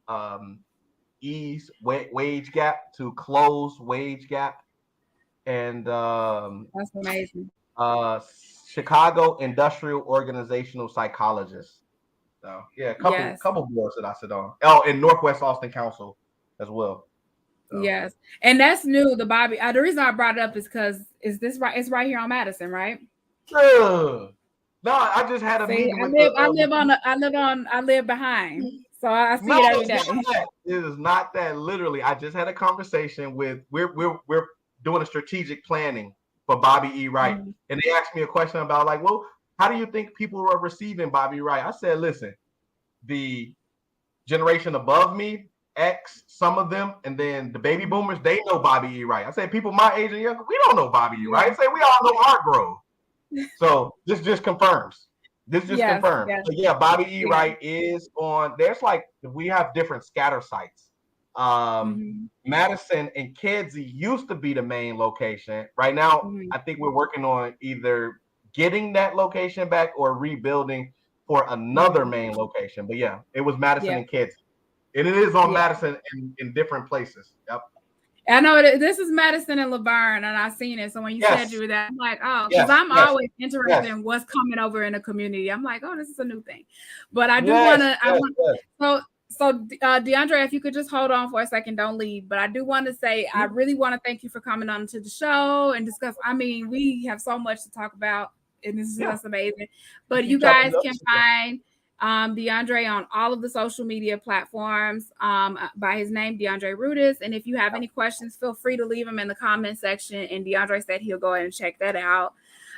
ease wage gap, to close wage gap. And that's amazing. Chicago Industrial Organizational Psychologist. So yeah, a couple boards that I sit on. Oh, and Northwest Austin Council as well. So. Yes, and that's new. The Bobby. The reason I brought it up is because it's right here on Madison, right? No, I just had a meeting. I live behind, so I see it every day. It is not that. Literally, I just had a conversation with we're doing a strategic planning for Bobby E. Wright. And they asked me a question about like, well, how do you think people are receiving Bobby Wright? I said, listen, the generation above me, X, some of them, and then the baby boomers, they know Bobby E. Wright. I said, people my age and younger, we don't know Bobby E. Wright. I say, we all know Hartgrove. So this just confirms. This just confirms. Yes. So yeah, Bobby E. Wright is on, we have different scatter sites. Madison and Kedzie used to be the main location. Right now, I think we're working on either getting that location back or rebuilding for another main location. But yeah, it was Madison and Kedzie. And it is on Madison in different places. Yep. I know this is Madison and Laverne, and I've seen it. So when you said you were there, I'm like, oh, because I'm always interested in what's coming over in the community. I'm like, oh, this is a new thing. But I do want to. So, Deondre, if you could just hold on for a second, don't leave. But I do want to say, I really want to thank you for coming on to the show and discuss. I mean, we have so much to talk about, and this is just amazing. But you guys can find Deondre on all of the social media platforms by his name, Deondre Rutues. And if you have any questions, feel free to leave them in the comment section. And Deondre said he'll go ahead and check that out.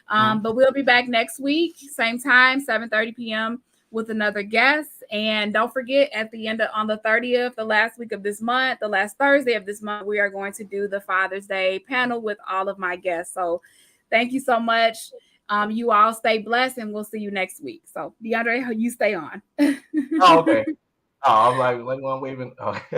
But we'll be back next week, same time, 7:30 p.m. with another guest. And don't forget, at the end on the 30th, the last week of this month, the last Thursday of this month, we are going to do the Father's Day panel with all of my guests. So thank you so much. You all stay blessed, and we'll see you next week. So Deondre, you stay on. Oh, okay. Oh, I'm like one waving. Oh.